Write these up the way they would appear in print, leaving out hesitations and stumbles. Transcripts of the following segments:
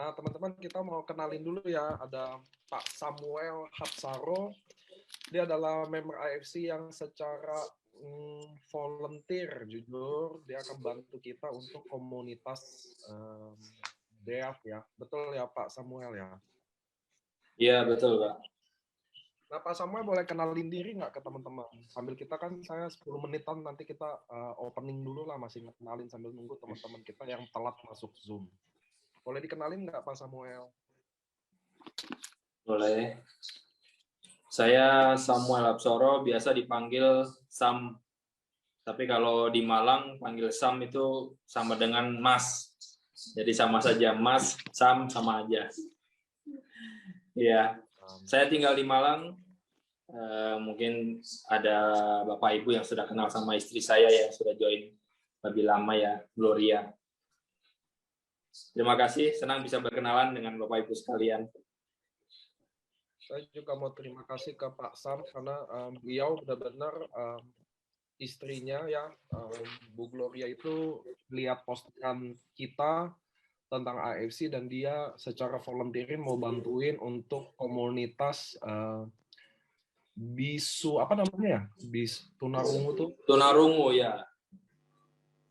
Nah, teman-teman, kita mau kenalin dulu ya. Ada Pak Samuel Hapsaro. Dia adalah member AFC yang secara volunteer, jujur. Dia akan bantu kita untuk komunitas DEAF ya. Betul ya Pak Samuel ya? Iya, betul Pak. Nah, Pak Samuel boleh kenalin diri nggak ke teman-teman? Sambil kita kan, saya 10 menitan nanti kita opening dulu lah, masih kenalin sambil nunggu teman-teman kita yang telat masuk Zoom. Boleh dikenalin nggak Pak Samuel? Boleh. Saya Samuel Absoro, biasa dipanggil Sam. Tapi kalau di Malang panggil Sam itu sama dengan Mas. Jadi sama saja, Mas, Sam sama aja. Iya. Saya tinggal di Malang. Mungkin ada Bapak Ibu yang sudah kenal sama istri saya yang sudah join lebih lama ya, Gloria. Terima kasih, senang bisa berkenalan dengan Bapak Ibu sekalian. Saya juga mau terima kasih ke Pak Sam karena beliau benar-benar istrinya ya, Bu Gloria itu lihat postingan kita tentang AFC dan dia secara volunteerin mau bantuin untuk komunitas bisu apa namanya ya, tunarungu tuh. Tunarungu ya.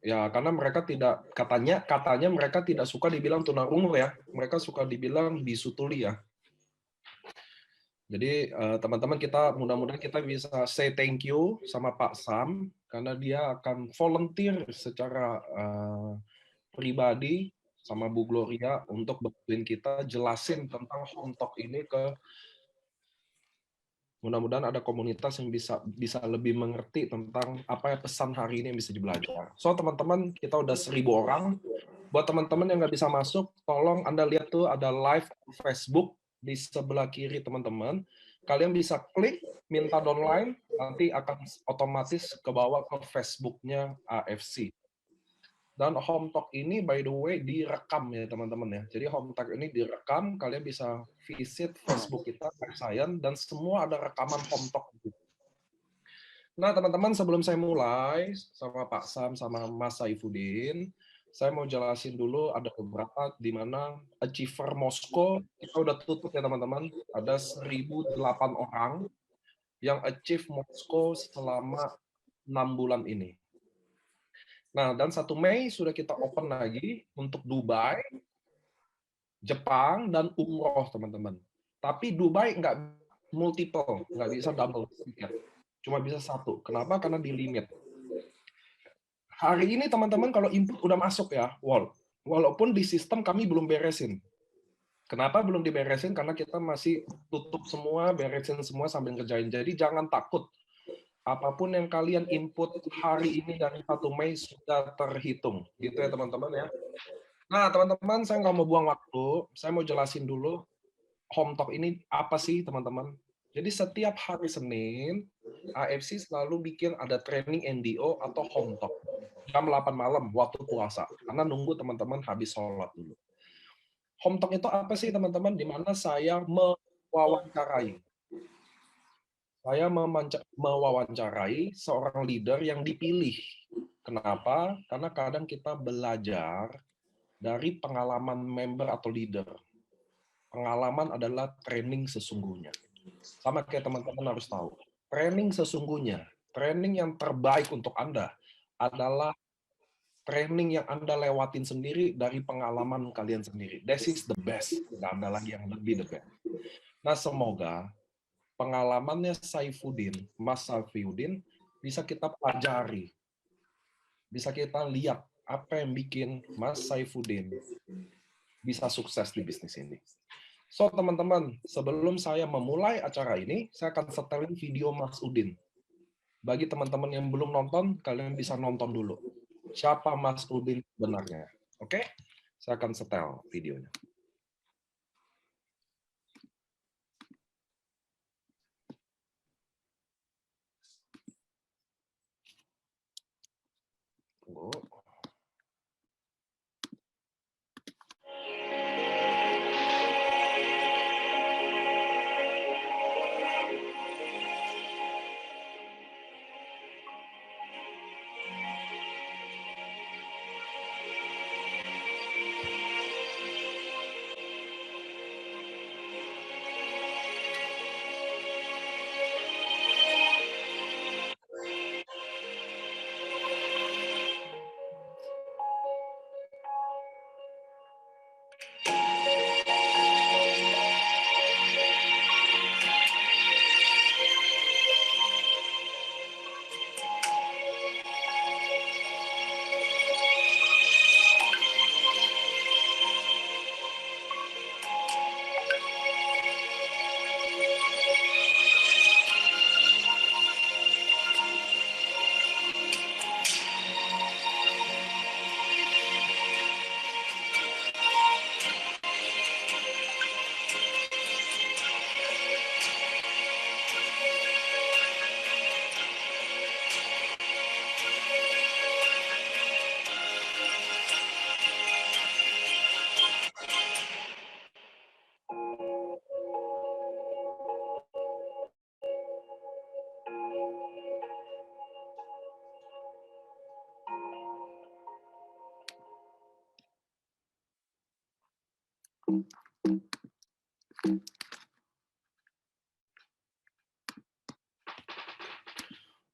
Ya, karena mereka tidak katanya mereka tidak suka dibilang tunarungu ya, mereka suka dibilang bisu tuli ya. Jadi teman-teman, kita mudah-mudahan kita bisa say thank you sama Pak Sam karena dia akan volunteer secara pribadi sama Bu Gloria untuk bantuin kita jelasin tentang Home Talk ini ke, mudah-mudahan ada komunitas yang bisa lebih mengerti tentang apa ya pesan hari ini yang bisa dibelajar. So teman-teman, kita udah 1.000 orang. Buat teman-teman yang nggak bisa masuk, tolong Anda lihat tuh ada live Facebook di sebelah kiri teman-teman. Kalian bisa klik minta downline, nanti akan otomatis ke bawah ke Facebooknya AFC. Dan Home Talk ini by the way direkam ya teman-teman ya. Jadi Home Talk ini direkam, kalian bisa visit Facebook kita, Science, dan semua ada rekaman Home Talk. Nah teman-teman, sebelum saya mulai sama Pak Sam sama Mas Saifuddin, saya mau jelasin dulu ada beberapa di mana Achiever Moskow kita udah tutup ya teman-teman. Ada 1.008 orang yang achieve Moskow selama 6 bulan ini. Nah, dan 1 Mei sudah kita open lagi untuk Dubai, Jepang, dan umroh, teman-teman. Tapi Dubai nggak multiple, nggak bisa double tiket. Cuma bisa 1. Kenapa? Karena di limit. Hari ini, teman-teman, kalau input udah masuk ya, walaupun di sistem kami belum beresin. Kenapa belum diberesin? Karena kita masih tutup semua, beresin semua sambil ngerjain. Jadi jangan takut. Apapun yang kalian input hari ini dari 1 Mei sudah terhitung. Gitu ya teman-teman ya. Nah teman-teman, saya nggak mau buang waktu. Saya mau jelasin dulu Home Talk ini apa sih teman-teman. Jadi setiap hari Senin, AFC selalu bikin ada training NDO atau Home Talk. Jam 8 malam, waktu puasa. Karena nunggu teman-teman habis sholat dulu. Home Talk itu apa sih teman-teman? Di mana saya mewawancarai. Saya mewawancarai seorang leader yang dipilih. Kenapa? Karena kadang kita belajar dari pengalaman member atau leader. Pengalaman adalah training sesungguhnya. Sama kayak teman-teman harus tahu. Training sesungguhnya, training yang terbaik untuk Anda adalah training yang Anda lewatin sendiri dari pengalaman kalian sendiri. This is the best. Nggak ada lagi yang lebih the best. Nah, semoga pengalamannya Saifuddin, Mas Saifuddin, bisa kita pelajari. Bisa kita lihat apa yang bikin Mas Saifuddin bisa sukses di bisnis ini. So, teman-teman, sebelum saya memulai acara ini, saya akan setelin video Mas Udin. Bagi teman-teman yang belum nonton, kalian bisa nonton dulu. Siapa Mas Udin sebenarnya. Oke? Saya akan setel videonya. Tunggu.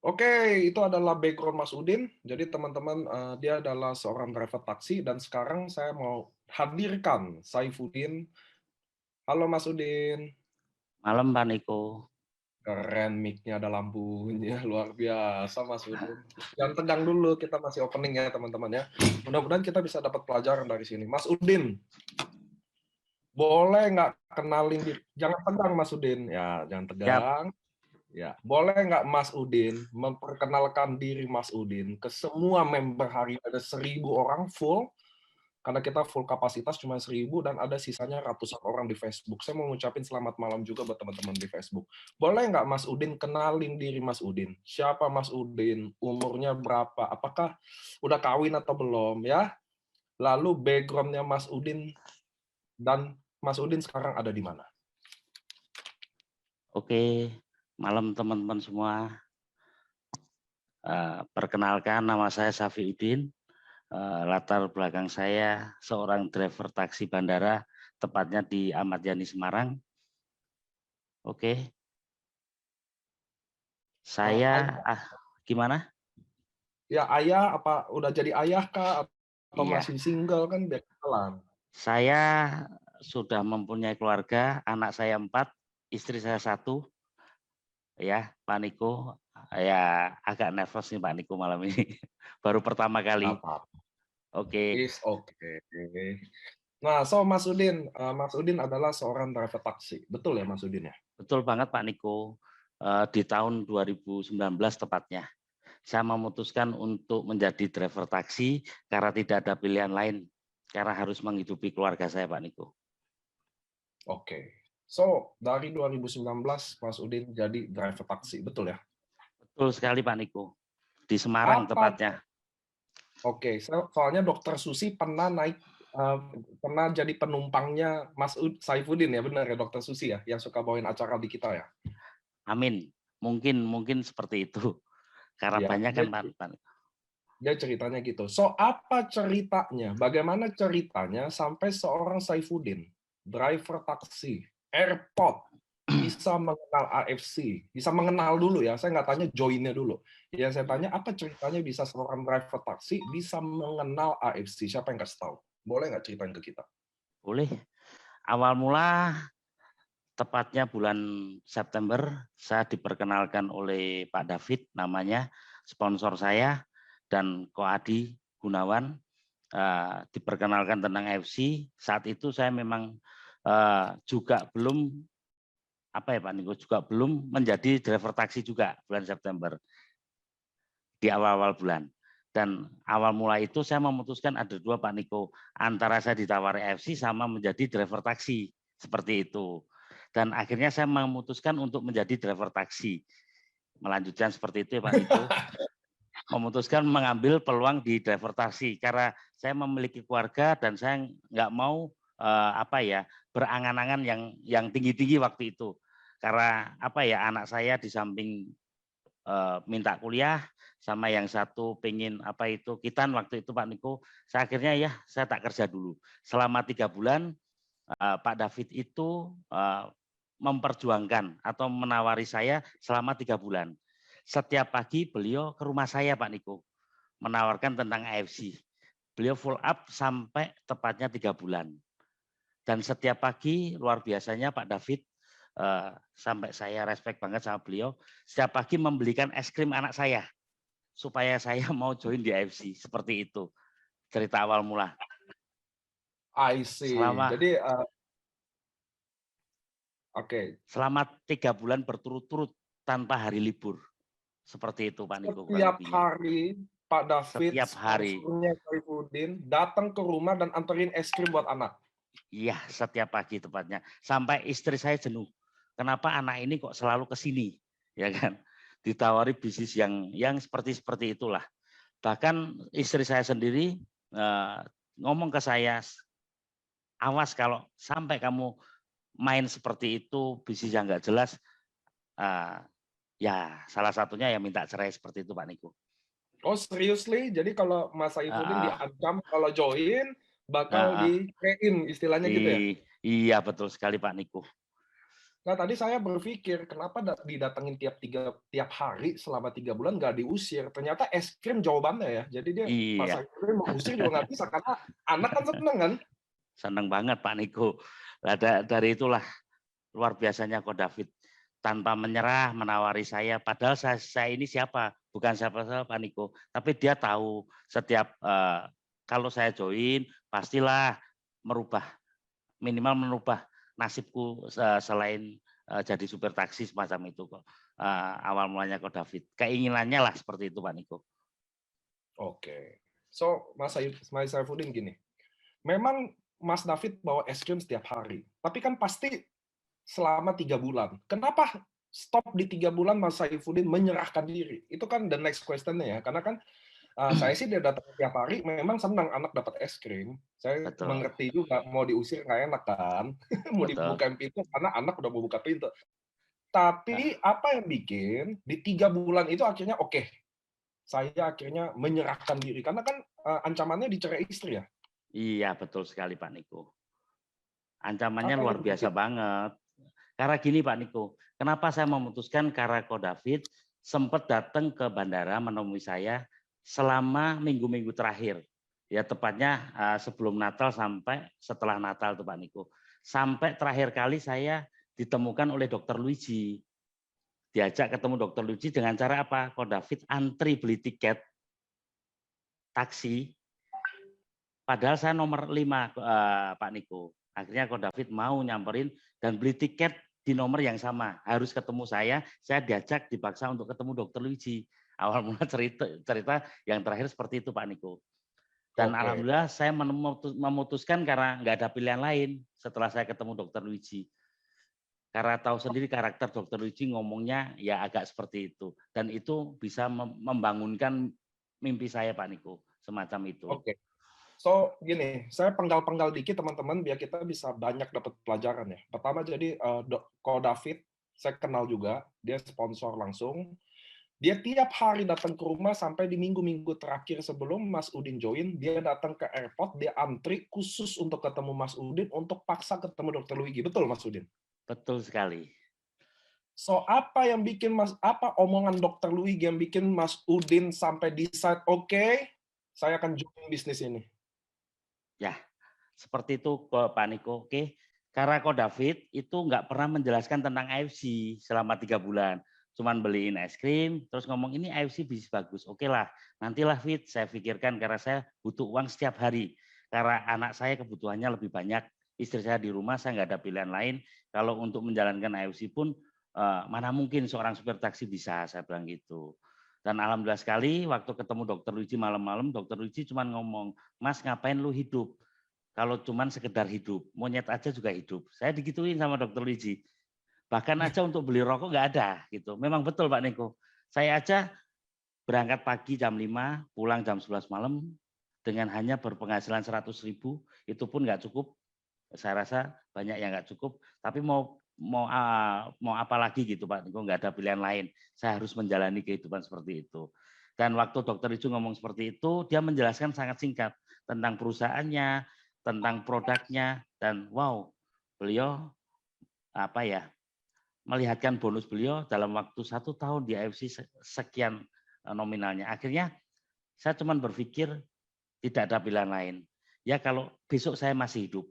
Oke, itu adalah background Mas Udin. Jadi teman-teman, dia adalah seorang driver taksi dan sekarang saya mau hadirkan Saifuddin. Halo Mas Udin. Malam Pak Niko. Keren mic-nya, ada lampunya, luar biasa Mas Udin. Jangan tegang dulu, kita masih opening ya teman-teman ya. Mudah-mudahan kita bisa dapat pelajaran dari sini. Mas Udin, boleh nggak kenalin diri? Jangan tegang Mas Udin. Ya, jangan tegang. Ya, boleh nggak Mas Udin memperkenalkan diri Mas Udin ke semua member hari ada 1.000 orang full, karena kita full kapasitas cuma 1.000 dan ada sisanya ratusan orang di Facebook. Saya mau ngucapin selamat malam juga buat teman-teman di Facebook. Boleh nggak Mas Udin kenalin diri Mas Udin? Siapa Mas Udin? Umurnya berapa? Apakah udah kawin atau belum ya? Lalu backgroundnya Mas Udin dan Mas Udin sekarang ada di mana? Oke, malam teman-teman semua. Perkenalkan, nama saya Safiuddin. Latar belakang saya seorang driver taksi bandara, tepatnya di Ahmad Yani Semarang. Oke. Saya gimana? Ya ayah, apa udah jadi ayah kah atau Iya. masih single kan biar kenalan. Saya sudah mempunyai keluarga, anak saya 4, istri saya 1. Ya, Pak Niko. Ya, agak nervous nih Pak Niko malam ini. Baru pertama kali. Oke. Is oke. Nah, so Mas Udin adalah seorang driver taksi. Betul ya Mas Udin ya? Betul banget Pak Niko. Di tahun 2019 tepatnya. Saya memutuskan untuk menjadi driver taksi karena tidak ada pilihan lain. Karena harus menghidupi keluarga saya Pak Niko. Oke. So, dari 2019 Mas Udin jadi driver taksi, betul ya? Betul sekali Pak Niko. Di Semarang tepatnya. Oke, soalnya Dokter Susi pernah pernah jadi penumpangnya Mas Saifuddin ya, benar ya Dokter Susi ya, yang suka bawain acara di kita ya? Amin. Mungkin seperti itu. Karena Ya, banyak kan Pak. Dia ceritanya gitu. So, apa ceritanya? Bagaimana ceritanya sampai seorang Saifuddin, driver taksi, airport, bisa mengenal AFC? Bisa mengenal dulu ya, saya nggak tanya joinnya dulu. Yang saya tanya, apa ceritanya bisa seorang driver taksi bisa mengenal AFC? Siapa yang kasih tahu? Boleh nggak ceritain ke kita? Boleh. Awal mula, tepatnya bulan September, saya diperkenalkan oleh Pak David, namanya, sponsor saya, dan Ko Adi Gunawan, diperkenalkan tentang AFC. Saat itu saya memang juga belum Pak Niko, juga belum menjadi driver taksi juga bulan September di awal-awal bulan. Dan awal mula itu saya memutuskan ada 2 Pak Niko, antara saya ditawari AFC sama menjadi driver taksi seperti itu. Dan akhirnya saya memutuskan untuk menjadi driver taksi. Melanjutkan seperti itu ya Pak Niko. Memutuskan mengambil peluang di driver taksi karena saya memiliki keluarga dan saya nggak mau berangan-angan yang tinggi-tinggi waktu itu. Karena anak saya di samping minta kuliah sama yang satu pengen kitan waktu itu Pak Niko, saya akhirnya saya tak kerja dulu selama 3 bulan. Pak David itu memperjuangkan atau menawari saya selama 3 bulan. Setiap pagi beliau ke rumah saya Pak Niko menawarkan tentang AFC. Beliau full up sampai tepatnya 3 bulan. Dan setiap pagi luar biasanya Pak David, sampai saya respect banget sama beliau, setiap pagi membelikan es krim anak saya supaya saya mau join di AFC. Seperti itu cerita awal mula. I see. Jadi selama 3 bulan berturut-turut tanpa hari libur. Seperti itu Pak Niko. Setiap hari Pak David, setiap hari Saifuddin datang ke rumah dan anterin es krim buat anak. Iya, setiap pagi tepatnya. Sampai istri saya jenuh. Kenapa anak ini kok selalu ke sini? Ya kan? Ditawari bisnis yang seperti itulah. Bahkan istri saya sendiri ngomong ke saya, awas kalau sampai kamu main seperti itu, bisnis yang nggak jelas, ya salah satunya yang minta cerai seperti itu Pak Niko. Oh seriously? Jadi kalau Mas Saifuddin diancam kalau join, bakal Heeh. di-train istilahnya gitu ya. Iya betul sekali Pak Niko. Nah, tadi saya berpikir kenapa didatengin tiap hari selama 3 bulan nggak diusir. Ternyata es krim jawabannya ya. Jadi dia Mas Iya, Saiful mau usir juga nggak bisa karena anak kan seneng kan. seneng banget Pak Niko. Nah, dari itulah luar biasanya Ko David, tanpa menyerah menawari saya. Padahal saya ini siapa? Bukan siapa-siapa Pak Niko. Tapi dia tahu setiap kalau saya join pastilah merubah, minimal merubah nasibku selain jadi supir taksi semacam itu kok. Awal mulanya Ko David. Keinginannya lah seperti itu Pak Niko. Oke. So, Mas Saifuddin gini. Memang Mas David bawa es krim setiap hari. Tapi kan pasti selama 3 bulan. Kenapa stop di 3 bulan Mas Saifuddin menyerahkan diri? Itu kan the next question-nya ya. Karena kan saya sih dia datang tiap hari, memang senang anak dapat es krim. Saya Betul, mengerti juga mau diusir nggak enak kan, mau betul. dibukain pintu karena anak udah mau buka pintu. Nah, Tapi apa yang bikin di 3 bulan itu akhirnya oke, saya akhirnya menyerahkan diri karena kan ancamannya dicerai istri ya. iya betul sekali Pak Niko. Ancamannya Apa luar yang biasa bikin? banget. Karena gini Pak Niko, kenapa saya memutuskan karena Ko David sempat datang ke bandara menemui saya selama minggu-minggu terakhir. Ya tepatnya sebelum Natal sampai setelah Natal tuh Pak Niko. Sampai terakhir kali saya ditemukan oleh Dokter Luigi. Diajak ketemu Dokter Luigi dengan cara apa? Ko David antri beli tiket taksi. Padahal saya nomor 5 Pak Niko. Akhirnya Ko David mau nyamperin dan beli tiket di nomor yang sama. Harus ketemu saya diajak dipaksa untuk ketemu Dokter Luigi. Awal mula cerita yang terakhir seperti itu Pak Niko. Dan Oke, alhamdulillah saya memutuskan karena nggak ada pilihan lain setelah saya ketemu Dokter Luigi. Karena tahu sendiri karakter Dokter Luigi ngomongnya ya agak seperti itu. Dan itu bisa membangunkan mimpi saya Pak Niko. Semacam itu. oke. So, gini, saya penggal-penggal dikit teman-teman biar kita bisa banyak dapat pelajaran ya. Pertama jadi Ko David, saya kenal juga, dia sponsor langsung. Dia tiap hari datang ke rumah sampai di minggu-minggu terakhir sebelum Mas Udin join, dia datang ke airport, dia antri khusus untuk ketemu Mas Udin untuk paksa ketemu Dokter Luigi. Betul Mas Udin? Betul sekali. So, apa omongan Dokter Luigi yang bikin Mas Udin sampai decide, oke, saya akan join bisnis ini? Ya, seperti itu kok Pak Niko. Oke, karena Ko David itu nggak pernah menjelaskan tentang AFC selama 3 bulan. Cuman beliin es krim, terus ngomong ini AFC bisa bagus. Oke lah, nantilah Fit, saya pikirkan karena saya butuh uang setiap hari. Karena anak saya kebutuhannya lebih banyak, istri saya di rumah, saya nggak ada pilihan lain. Kalau untuk menjalankan AFC pun, mana mungkin seorang supir taksi bisa, saya bilang gitu. Dan alhamdulillah sekali, waktu ketemu Dokter Luigi malam-malam, Dokter Luigi cuma ngomong, Mas ngapain lu hidup? Kalau cuman sekedar hidup, monyet aja juga hidup. Saya digituin sama Dokter Luigi. Bahkan aja untuk beli rokok nggak ada gitu. Memang betul Pak Niko. Saya aja berangkat pagi jam 5, pulang jam 11 malam dengan hanya berpenghasilan 100.000, itu pun nggak cukup. Saya rasa banyak yang nggak cukup. Tapi mau apa lagi gitu Pak Niko, nggak ada pilihan lain. Saya harus menjalani kehidupan seperti itu. Dan waktu Dokter Icu ngomong seperti itu, dia menjelaskan sangat singkat tentang perusahaannya, tentang produknya, dan wow, beliau apa ya, melihatkan bonus beliau dalam waktu 1 tahun di AFC sekian nominalnya. Akhirnya saya cuma berpikir tidak ada pilihan lain. Ya kalau besok saya masih hidup,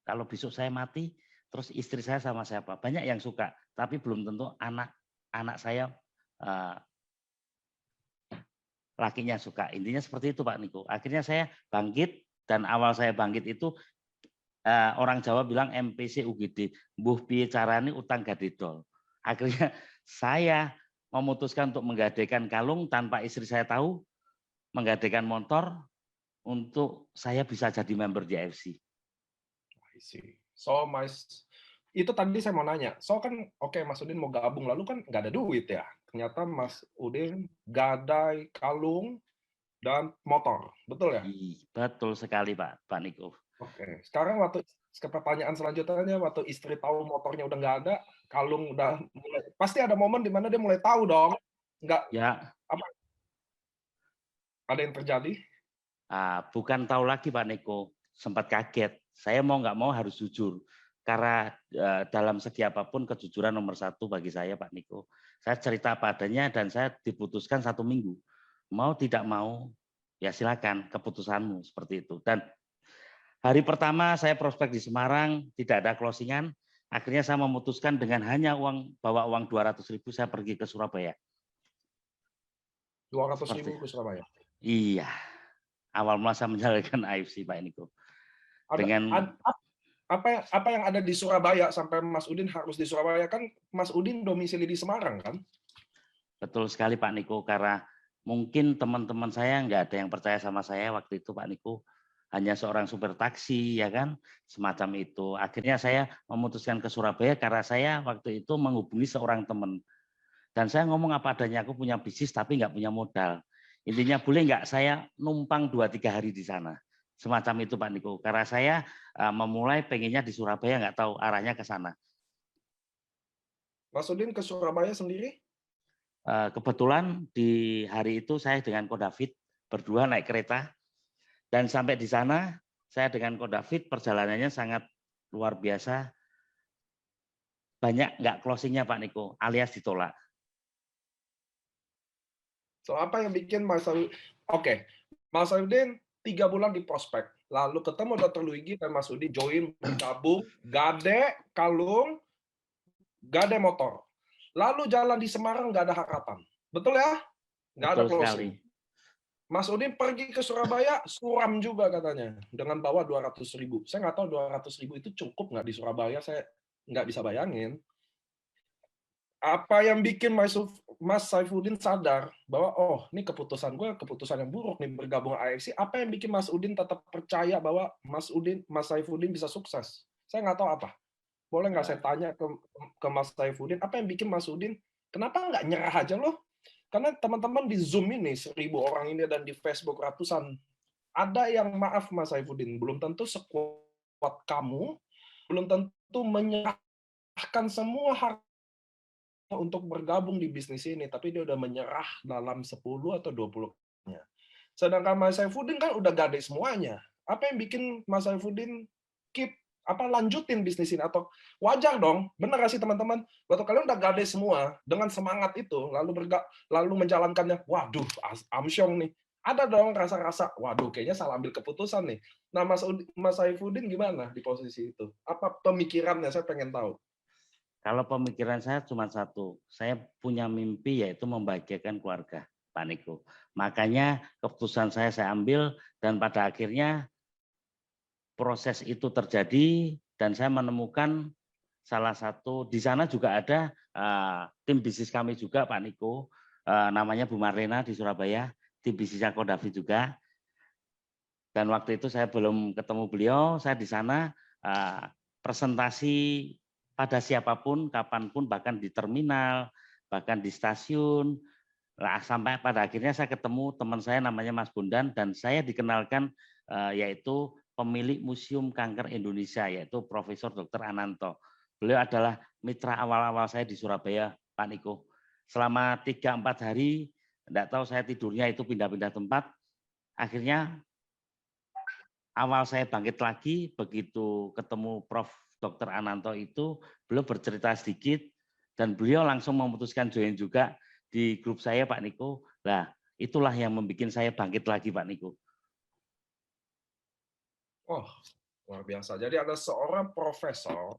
kalau besok saya mati, terus istri saya sama siapa? Banyak yang suka, tapi belum tentu anak saya lakinya suka. Intinya seperti itu Pak Niko. Akhirnya saya bangkit dan awal saya bangkit itu orang Jawa bilang MPC UGD, mbuh piye carane utang gadidol. Akhirnya saya memutuskan untuk menggadaikan kalung tanpa istri saya tahu, menggadaikan motor untuk saya bisa jadi member di AFC. I see. So, itu tadi saya mau nanya. So kan, oke, Mas Udin mau gabung, lalu kan nggak ada duit ya. Ternyata Mas Udin gadai kalung dan motor, betul ya? Betul sekali Pak Niko. Oke, sekarang pertanyaan selanjutnya, waktu istri tahu motornya udah nggak ada, kalung udah mulai, pasti ada momen di mana dia mulai tahu dong, nggak Ya, apa ada yang terjadi? bukan tahu lagi Pak Niko. sempat kaget. Saya mau nggak mau harus jujur. Karena dalam segi apapun kejujuran nomor satu bagi saya, Pak Niko. Saya cerita apa adanya dan saya diputuskan 1 minggu. Mau tidak mau, ya silakan keputusanmu seperti itu. Dan hari pertama saya prospek di Semarang, tidak ada closingan. Akhirnya saya memutuskan dengan hanya bawa uang 200.000 saya pergi ke Surabaya. 200.000 ke Surabaya. Iya, awal mula saya menjalankan AFC Pak Niko. Apa yang ada di Surabaya sampai Mas Udin harus di Surabaya, kan Mas Udin domisili di Semarang kan? Betul sekali Pak Niko, karena mungkin teman-teman saya nggak ada yang percaya sama saya waktu itu Pak Niko. Hanya seorang supir taksi, ya kan, semacam itu. Akhirnya saya memutuskan ke Surabaya karena saya waktu itu menghubungi seorang teman. Dan saya ngomong apa adanya, aku punya bisnis tapi nggak punya modal. Intinya boleh nggak saya numpang 2-3 hari di sana. Semacam itu Pak Niko. Karena saya memulai pengennya di Surabaya, nggak tahu arahnya ke sana. Mas Udin ke Surabaya sendiri? Kebetulan di hari itu saya dengan Ko David berdua naik kereta. Dan sampai di sana, saya dengan Ko David perjalanannya sangat luar biasa. Banyak nggak closingnya Pak Niko, alias ditolak. So, apa yang bikin Mas Udin 3 bulan di prospek, lalu ketemu Dr. Luigi dan Mas Udin join, bergabung, gade, kalung, gade motor. Lalu jalan di Semarang nggak ada harapan. Betul ya? Nggak ada closing. Mas Udin pergi ke Surabaya, suram juga katanya, dengan bawa 200.000. Saya nggak tahu 200.000 itu cukup nggak di Surabaya, saya nggak bisa bayangin. Apa yang bikin Mas Saifuddin sadar bahwa, oh, ini keputusan gue, keputusan yang buruk nih bergabung AFC. Apa yang bikin Mas Udin tetap percaya bahwa Mas Saifuddin bisa sukses? Saya nggak tahu apa. Boleh nggak saya tanya ke Mas Saifuddin, apa yang bikin Mas Udin, kenapa nggak nyerah aja loh? Karena teman-teman di Zoom ini 1.000 orang ini dan di Facebook ratusan, ada yang maaf Mas Saifuddin, belum tentu sekuat kamu, belum tentu menyerahkan semua harta untuk bergabung di bisnis ini, tapi dia udah menyerah dalam 10 atau 20-nya. Sedangkan Mas Saifuddin kan udah gade semuanya. Apa yang bikin Mas Saifuddin lanjutin bisnis ini? Atau wajar dong, benar nggak sih teman-teman? Waktu kalian udah gade semua dengan semangat itu, lalu menjalankannya, waduh, amsyong nih. Ada dong rasa-rasa, waduh, kayaknya salah ambil keputusan nih. Nah, Mas Saifuddin gimana di posisi itu? Apa pemikirannya? Saya pengen tahu. Kalau pemikiran saya cuma satu, saya punya mimpi yaitu membahagiakan keluarga, Pak Niko. Makanya keputusan saya ambil dan pada akhirnya proses itu terjadi dan saya menemukan salah satu di sana juga ada tim bisnis kami juga Pak Niko, namanya Bu Marlena di Surabaya, tim bisnisnya Ko David juga. Dan waktu itu saya belum ketemu beliau, saya di sana presentasi pada siapapun, kapanpun, bahkan di terminal, bahkan di stasiun. Sampai pada akhirnya saya ketemu teman saya namanya Mas Bondan dan saya dikenalkan yaitu pemilik Museum Kanker Indonesia yaitu Profesor Dr. Ananto. Beliau adalah mitra awal-awal saya di Surabaya, Pak Niko. Selama 3-4 hari, enggak tahu saya tidurnya itu pindah-pindah tempat. Akhirnya awal saya bangkit lagi begitu ketemu Prof. Dr. Ananto itu, beliau bercerita sedikit dan beliau langsung memutuskan join juga di grup saya Pak Niko. Nah, itulah yang membuat saya bangkit lagi Pak Niko. Oh, luar biasa. Jadi ada seorang profesor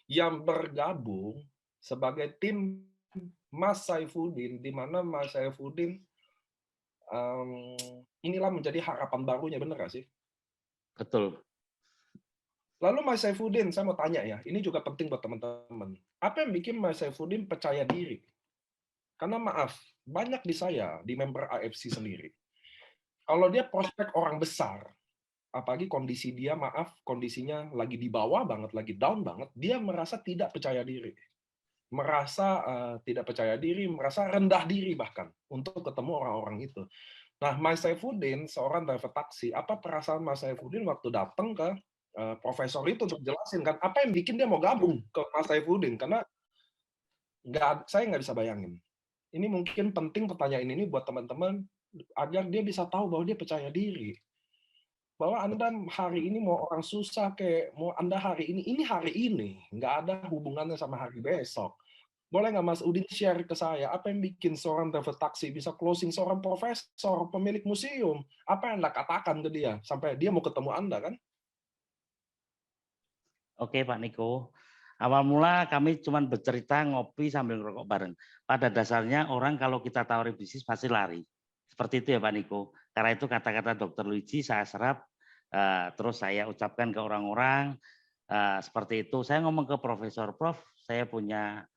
yang bergabung sebagai tim Mas Saifuddin, di mana Mas Saifuddin inilah menjadi harapan barunya, benar nggak sih? Betul. Lalu Mas Saifuddin, saya mau tanya ya, ini juga penting buat teman-teman. Apa yang bikin Mas Saifuddin percaya diri? Karena maaf, banyak di saya, di member AFC sendiri, kalau dia prospek orang besar, apalagi kondisi dia, kondisinya lagi di bawah banget, lagi down banget, dia merasa tidak percaya diri. Merasa tidak percaya diri, merasa rendah diri bahkan, untuk ketemu orang-orang itu. Nah, Mas Saifuddin, seorang driver taksi, apa perasaan Mas Saifuddin waktu datang ke profesor itu untuk jelasin kan apa yang bikin dia mau gabung ke Mas Saifuddin, karena saya nggak bisa bayangin. Ini mungkin penting pertanyaan ini buat teman-teman agar dia bisa tahu bahwa dia percaya diri. bahwa Anda hari ini mau orang susah kayak mau Anda hari ini hari ini, nggak ada hubungannya sama hari besok. Boleh nggak Mas Udin share ke saya, apa yang bikin seorang driver taksi bisa closing seorang profesor, pemilik museum? Apa yang Anda katakan ke dia, sampai dia mau ketemu Anda kan? Oke Pak Niko, awal mula kami cuma bercerita ngopi sambil ngerokok bareng. Pada dasarnya orang kalau kita tawari bisnis pasti lari. Seperti itu ya Pak Niko. Karena itu kata-kata Dr. Luigi saya serap, terus saya ucapkan ke orang-orang, seperti itu. Saya ngomong ke Profesor, Prof, saya punya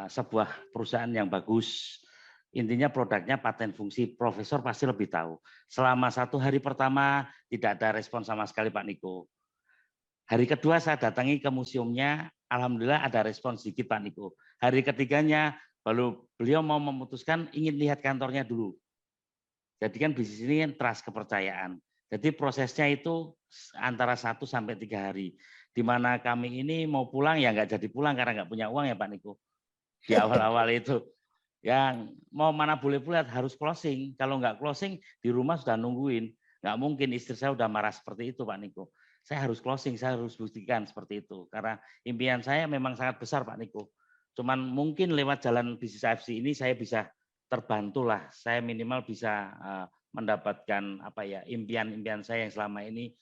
sebuah perusahaan yang bagus. Intinya produknya paten fungsi, Profesor pasti lebih tahu. Selama 1 hari pertama tidak ada respon sama sekali Pak Niko. Hari kedua saya datangi ke museumnya, alhamdulillah ada respon sedikit Pak Niko. Hari ketiganya baru beliau mau memutuskan ingin lihat kantornya dulu. Jadi kan bisnis ini kan trust, kepercayaan. Jadi prosesnya itu antara 1 sampai 3 hari. Di mana kami ini mau pulang ya nggak jadi pulang karena nggak punya uang ya Pak Niko. Di awal-awal itu. Yang mau mana boleh pulang harus closing. Kalau nggak closing di rumah sudah nungguin. Nggak mungkin istri saya udah marah seperti itu Pak Niko. Saya harus closing, saya harus buktikan seperti itu. Karena impian saya memang sangat besar Pak Niko. Cuman mungkin lewat jalan bisnis AFC ini saya bisa terbantulah. Saya minimal bisa mendapatkan apa ya impian-impian saya yang selama ini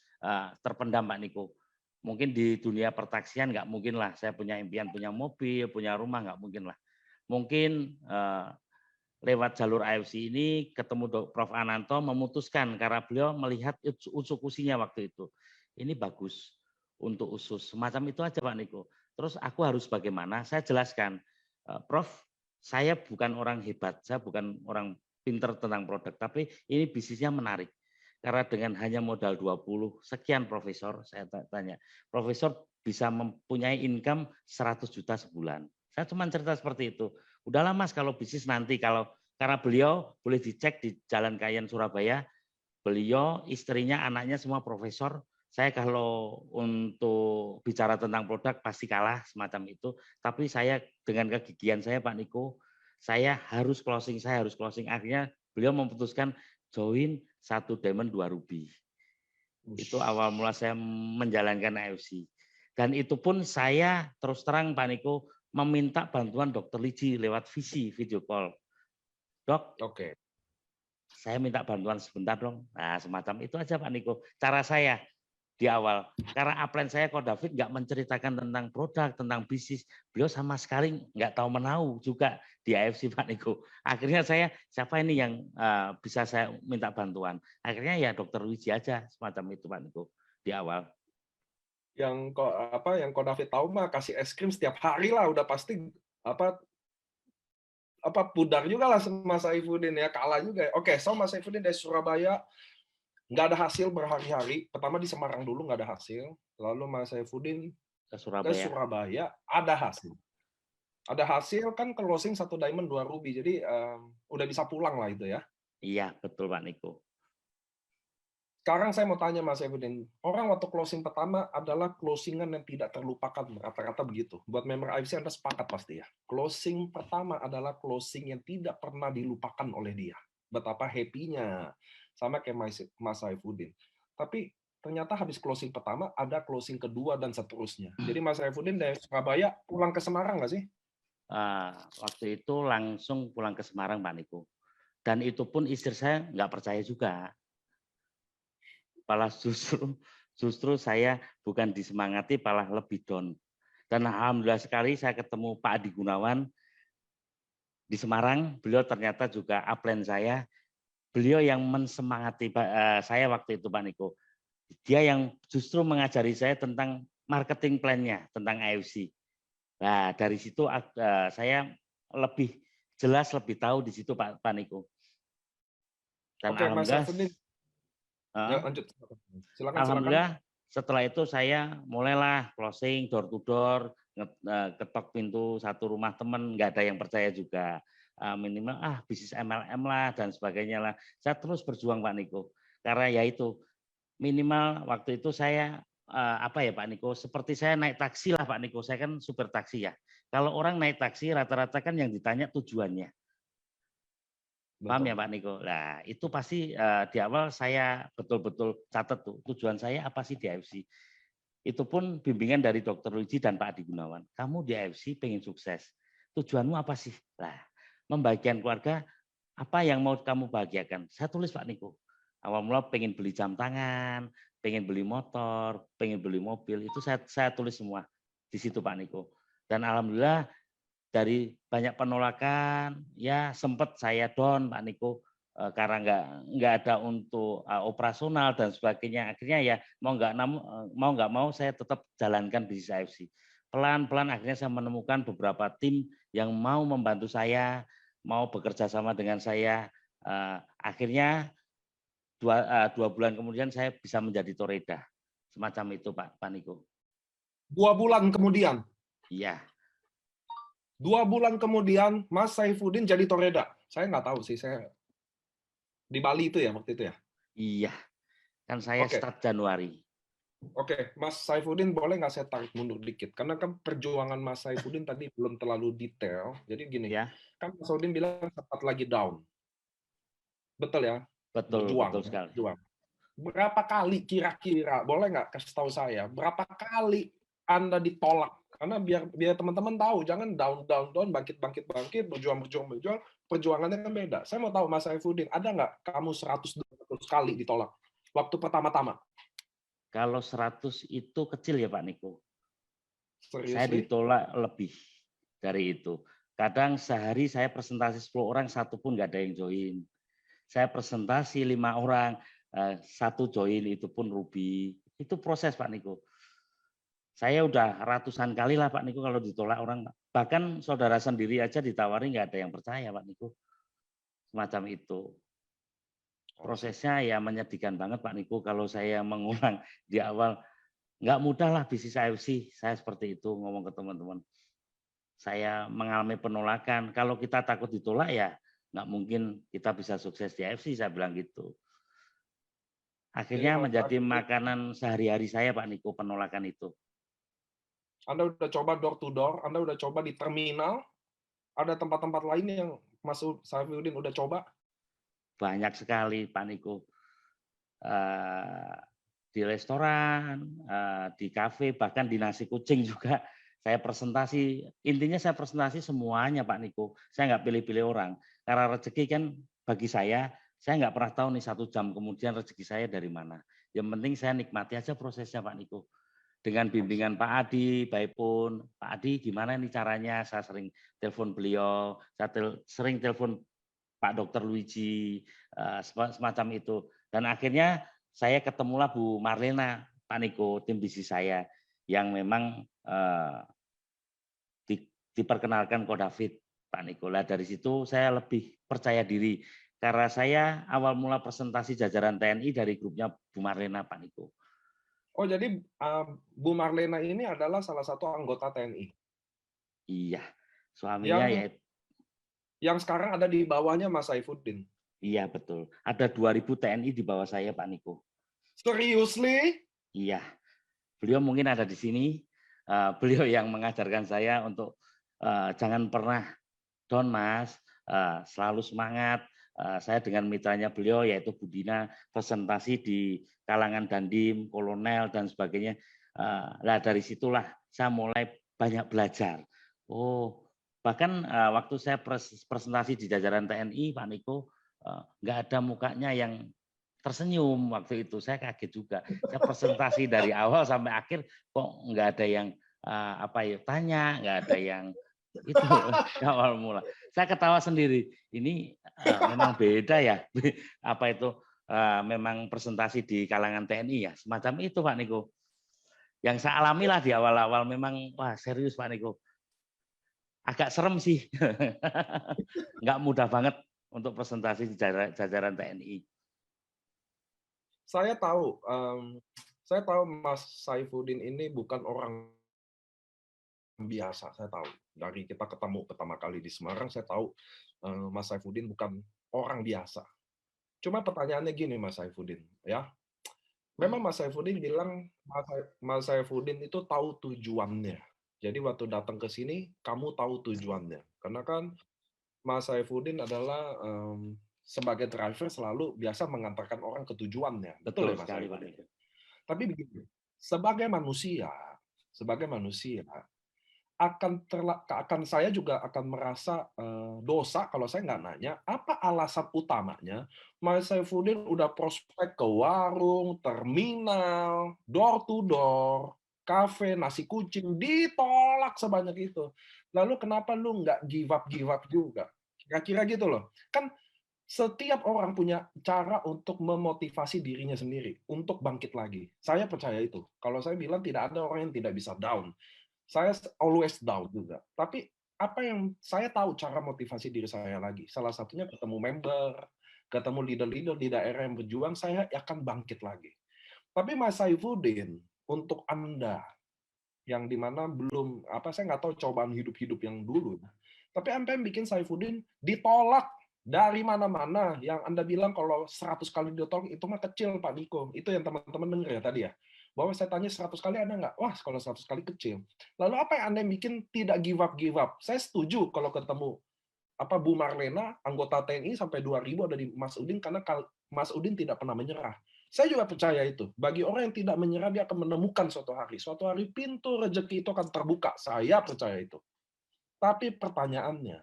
terpendam Pak Niko. Mungkin di dunia pertaksian nggak mungkin lah. Saya punya impian, punya mobil, punya rumah nggak mungkin lah. Mungkin lewat jalur AFC ini ketemu Prof. Ananto memutuskan karena beliau melihat usukusinya waktu itu. Ini bagus untuk usus. Semacam itu aja Pak Niko. Terus aku harus bagaimana? Saya jelaskan, Prof, saya bukan orang hebat, saya bukan orang pinter tentang produk, tapi ini bisnisnya menarik. Karena dengan hanya modal 20 sekian Profesor, saya tanya, Profesor bisa mempunyai income 100 juta sebulan. Saya cuma cerita seperti itu. Udahlah Mas, kalau bisnis nanti, karena beliau boleh dicek di Jalan Kayen Surabaya, beliau, istrinya, anaknya semua profesor. Saya kalau untuk bicara tentang produk pasti kalah semacam itu. Tapi saya dengan kegigihan saya Pak Niko, saya harus closing. Akhirnya beliau memutuskan join 1 diamond 2 ruby. Itu awal mula saya menjalankan AFC. Dan itu pun saya terus terang Pak Niko meminta bantuan Dr. Liji lewat video call. Dok, Oke. saya minta bantuan sebentar dong. Nah, semacam itu aja Pak Niko. Cara saya di awal. Karena upline saya Ko David nggak menceritakan tentang produk, tentang bisnis. Beliau sama sekali nggak tahu menau juga di AFC Pak Niko. Akhirnya saya, siapa ini yang bisa saya minta bantuan? Akhirnya ya Dokter Wiji aja, semacam itu Pak Niko di awal. Yang kok David tahu mah kasih es krim setiap hari lah, udah pasti pudar juga lah sama Saifuddin ya, kalah juga. Oke, so Mas Saifuddin dari Surabaya nggak ada hasil berhari-hari. Pertama di Semarang dulu nggak ada hasil, lalu Mas Saifuddin Ke ke Surabaya. Surabaya ada hasil. Ada hasil kan closing 1 diamond 2 ruby, jadi udah bisa pulang lah itu ya. Iya, betul Pak Niko. Sekarang saya mau tanya Mas Saifuddin, orang waktu closing pertama adalah closingan yang tidak terlupakan, rata-rata begitu. Buat member AFC Anda sepakat pasti ya. Closing pertama adalah closing yang tidak pernah dilupakan oleh dia. Betapa happy-nya, sama kayak Mas Saifuddin. Tapi ternyata habis closing pertama, ada closing kedua dan seterusnya. Jadi Mas Saifuddin dari Surabaya pulang ke Semarang nggak sih? Waktu itu langsung pulang ke Semarang Pak Niko. Dan itu pun istri saya nggak percaya juga. Malah justru saya bukan disemangati, malah lebih down. Dan alhamdulillah sekali saya ketemu Pak Adi Gunawan di Semarang. Beliau ternyata juga upline saya. Beliau yang mensemangati saya waktu itu Pak Niko. Dia yang justru mengajari saya tentang marketing plan-nya, tentang AFC. Nah dari situ saya lebih jelas, lebih tahu di situ Pak Niko. Dan Oke, Mas Saifuddin. Ya, lanjut. Silakan. Alhamdulillah setelah itu saya mulailah closing door to door, ketok pintu satu rumah teman, nggak ada yang percaya juga. Minimal bisnis MLM lah dan sebagainya lah. Saya terus berjuang Pak Niko. Karena ya itu minimal waktu itu saya apa ya Pak Niko, seperti saya naik taksi lah Pak Niko. Saya kan supir taksi ya. Kalau orang naik taksi rata-rata kan yang ditanya tujuannya. Paham betul. ya Pak Niko? Nah, itu pasti di awal saya betul-betul catat tuh, tujuan saya apa sih di AFC. Itu pun bimbingan dari Dr. Luigi dan Pak Adi Gunawan. Kamu di AFC pengen sukses. Tujuanmu apa sih? Lah, membahagiakan keluarga, apa yang mau kamu bahagiakan? Saya tulis Pak Niko. Awal mula pengen beli jam tangan, pengen beli motor, pengen beli mobil, itu saya tulis semua di situ Pak Niko. Dan alhamdulillah dari banyak penolakan, ya sempat saya down Pak Niko karena nggak ada untuk operasional dan sebagainya. Akhirnya ya mau nggak mau saya tetap jalankan bisnis AFC. Pelan-pelan akhirnya saya menemukan beberapa tim yang mau membantu saya, mau bekerja sama dengan saya. Akhirnya 2 bulan kemudian saya bisa menjadi Toreda. Semacam itu Pak Niko. 2 bulan kemudian. Iya. 2 bulan kemudian Mas Saifuddin jadi Toreda. Saya nggak tahu sih, saya di Bali itu ya waktu itu ya. Iya. Kan saya Oke. start Januari. Oke, Mas Saifuddin boleh nggak saya tarik mundur dikit? Karena kan perjuangan Mas Saifuddin tadi belum terlalu detail. Jadi gini, Ya, kan Mas Saifuddin bilang sempat lagi down. Betul ya? betul Berjuang. sekali. Berjuang. Berapa kali kira-kira, boleh nggak kasih tahu saya, berapa kali Anda ditolak? Karena biar teman-teman tahu, jangan down, bangkit, berjuang, perjuangannya kan beda. Saya mau tahu Mas Saifuddin, ada nggak kamu 100-200 kali ditolak waktu pertama-tama? Kalau 100 itu kecil ya Pak Niko. Saya Seriously? ditolak lebih dari itu. Kadang sehari saya presentasi 10 orang, satu pun nggak ada yang join. Saya presentasi 5 orang, satu join, itu pun rugi. Itu proses Pak Niko. Saya udah ratusan kali lah Pak Niko kalau ditolak orang. Bahkan saudara sendiri aja ditawari nggak ada yang percaya Pak Niko. Semacam itu. Prosesnya ya menyedihkan banget Pak Niko kalau saya mengulang di awal. Nggak mudah lah bisnis AFC, saya seperti itu ngomong ke teman-teman. Saya mengalami penolakan, kalau kita takut ditolak ya nggak mungkin kita bisa sukses di AFC, saya bilang gitu. Jadi Akhirnya Mas menjadi Saifuddin, makanan sehari-hari saya Pak Niko, penolakan itu. Anda udah coba door to door, Anda udah coba di terminal, ada tempat-tempat lain yang Mas Saifuddin udah coba? Banyak sekali Pak Niko. Di restoran, di kafe, bahkan di nasi kucing juga. Saya presentasi, intinya saya presentasi semuanya Pak Niko. Saya nggak pilih-pilih orang. Karena rezeki kan bagi saya nggak pernah tahu nih 1 jam kemudian rezeki saya dari mana. Yang penting saya nikmati aja prosesnya Pak Niko. Dengan bimbingan Pak Adi, baik pun, Pak Adi gimana nih caranya, saya sering telepon beliau, saya sering telepon Pak Dr. Luigi, semacam itu. Dan akhirnya saya ketemulah Bu Marlena, Pak Niko, tim bisnis saya, yang memang diperkenalkan Ko David, Pak Niko. Lah dari situ saya lebih percaya diri, karena saya awal mula presentasi jajaran TNI dari grupnya Bu Marlena, Pak Niko. Oh, jadi Bu Marlena ini adalah salah satu anggota TNI? Iya, suaminya ya. Yang sekarang ada di bawahnya Mas Saifuddin? Iya, betul. Ada 2.000 TNI di bawah saya, Pak Niko. Seriously? Iya. Beliau mungkin ada di sini. Beliau yang mengajarkan saya untuk jangan pernah down, Mas. Selalu semangat. Saya dengan mitranya beliau, yaitu Budina, presentasi di kalangan Dandim, Kolonel, dan sebagainya. Nah, dari situlah saya mulai banyak belajar. Oh, bahkan waktu saya presentasi di jajaran TNI, Pak Niko, nggak ada mukanya yang tersenyum waktu itu. Saya kaget juga. Saya presentasi dari awal sampai akhir, kok nggak ada yang tanya, nggak ada yang itu awal mula. Saya ketawa sendiri. Ini memang beda ya. Apa itu memang presentasi di kalangan TNI ya. Semacam itu Pak Niko. Yang saya alami lah di awal-awal memang wah serius Pak Niko. Agak serem sih. Nggak mudah banget untuk presentasi di jajaran TNI. Saya tahu Mas Saifuddin ini bukan orang biasa, saya tahu. Dari kita ketemu pertama kali di Semarang, saya tahu Mas Saifuddin bukan orang biasa. Cuma pertanyaannya gini Mas Saifuddin, ya. Memang Mas Saifuddin bilang Mas Saifuddin itu tahu tujuannya. Jadi waktu datang ke sini, kamu tahu tujuannya. Karena kan Mas Saifuddin adalah sebagai driver selalu biasa mengantarkan orang ke tujuannya. Betul Betul ya Mas sekali Pak Saiful? Niko. Tapi begini, sebagai manusia akan saya juga akan merasa dosa kalau saya nggak nanya apa alasan utamanya Mas Saifuddin udah prospek ke warung, terminal, door to door, kafe, nasi kucing, ditolak sebanyak itu. Lalu kenapa lu nggak give up juga? Kira-kira gitu loh. Kan setiap orang punya cara untuk memotivasi dirinya sendiri untuk bangkit lagi. Saya percaya itu. Kalau saya bilang tidak ada orang yang tidak bisa down. Saya always down juga. Tapi apa yang saya tahu cara motivasi diri saya lagi. Salah satunya ketemu member, ketemu leader-leader di daerah yang berjuang, saya akan bangkit lagi. Tapi Mas Saifuddin, untuk Anda yang dimana belum saya nggak tahu cobaan hidup-hidup yang dulu. Tapi apa yang bikin Saifuddin ditolak dari mana-mana, yang Anda bilang kalau 100 kali ditolak itu mah kecil Pak Niko. Itu yang teman-teman dengar ya tadi ya. Bahwa saya tanya 100 kali ada nggak? Wah, kalau 100 kali kecil. Lalu apa yang Anda yang bikin tidak give up? Saya setuju kalau ketemu Bu Marlena, anggota TNI sampai 2000 ada di Mas Udin karena Mas Udin tidak pernah menyerah. Saya juga percaya itu. Bagi orang yang tidak menyerah, dia akan menemukan suatu hari. Suatu hari pintu rezeki itu akan terbuka. Saya percaya itu. Tapi pertanyaannya,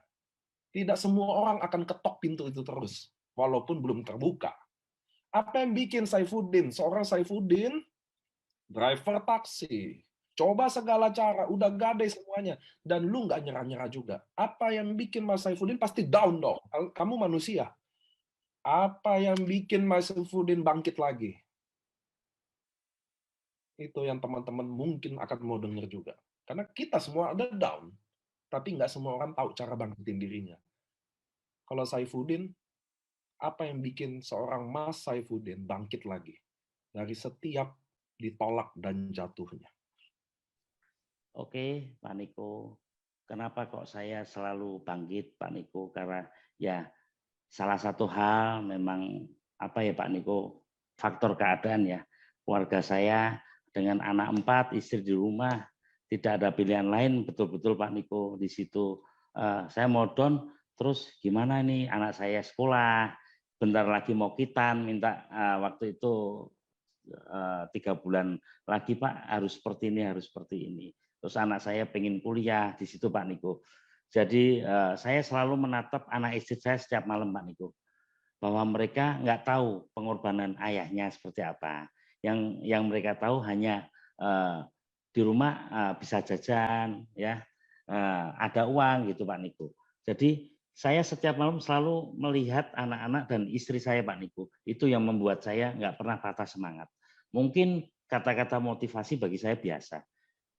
tidak semua orang akan ketok pintu itu terus, walaupun belum terbuka. Apa yang bikin seorang Saifuddin, driver taksi, coba segala cara, udah gadai semuanya, dan lu nggak nyerah-nyerah juga. Apa yang bikin Mas Saifuddin pasti down dong. Kamu manusia. Apa yang bikin Mas Saifuddin bangkit lagi? Itu yang teman-teman mungkin akan mau dengar juga. Karena kita semua ada down, tapi nggak semua orang tahu cara bangkitin dirinya. Kalau Saifuddin, apa yang bikin seorang Mas Saifuddin bangkit lagi dari setiap ditolak dan jatuhnya? Oke, Pak Niko. Kenapa kok saya selalu bangkit, Pak Niko? Karena ya salah satu hal memang ya Pak Niko, faktor keadaan ya. Keluarga saya dengan anak 4, istri di rumah, tidak ada pilihan lain, betul-betul Pak Niko di situ. Saya mau down, terus gimana nih anak saya sekolah, bentar lagi mau kitan, minta waktu itu 3 bulan lagi Pak harus seperti ini. Terus anak saya pengen kuliah di situ Pak Niko. Jadi saya selalu menatap anak istri saya setiap malam Pak Niko, bahwa mereka nggak tahu pengorbanan ayahnya seperti apa. Yang mereka tahu hanya di rumah bisa jajan, ya ada uang gitu Pak Niko. Jadi saya setiap malam selalu melihat anak-anak dan istri saya Pak Niko. Itu yang membuat saya nggak pernah patah semangat. Mungkin kata-kata motivasi bagi saya biasa.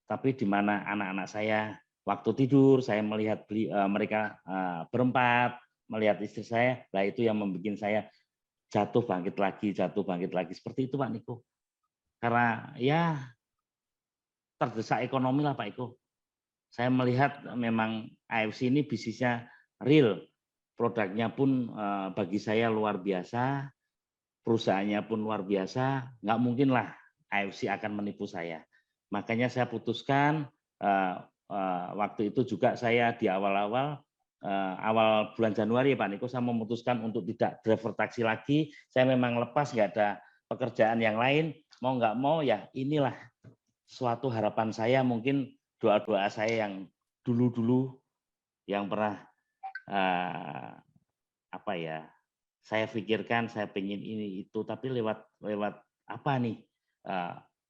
Tapi di mana anak-anak saya waktu tidur, saya melihat mereka berempat, melihat istri saya, lah itu yang membuat saya jatuh bangkit lagi. Seperti itu Pak Niko. Karena ya terdesak ekonomi lah Pak Niko. Saya melihat memang AFC ini bisnisnya real. Produknya pun bagi saya luar biasa, perusahaannya pun luar biasa, nggak mungkin lah AFC akan menipu saya. Makanya saya putuskan waktu itu juga saya di awal bulan Januari Pak Niko, saya memutuskan untuk tidak driver taksi lagi. Saya memang lepas, nggak ada pekerjaan yang lain. Mau nggak mau ya inilah suatu harapan saya, mungkin doa-doa saya yang dulu-dulu yang pernah saya pikirkan, saya pengen ini itu, tapi lewat apa nih?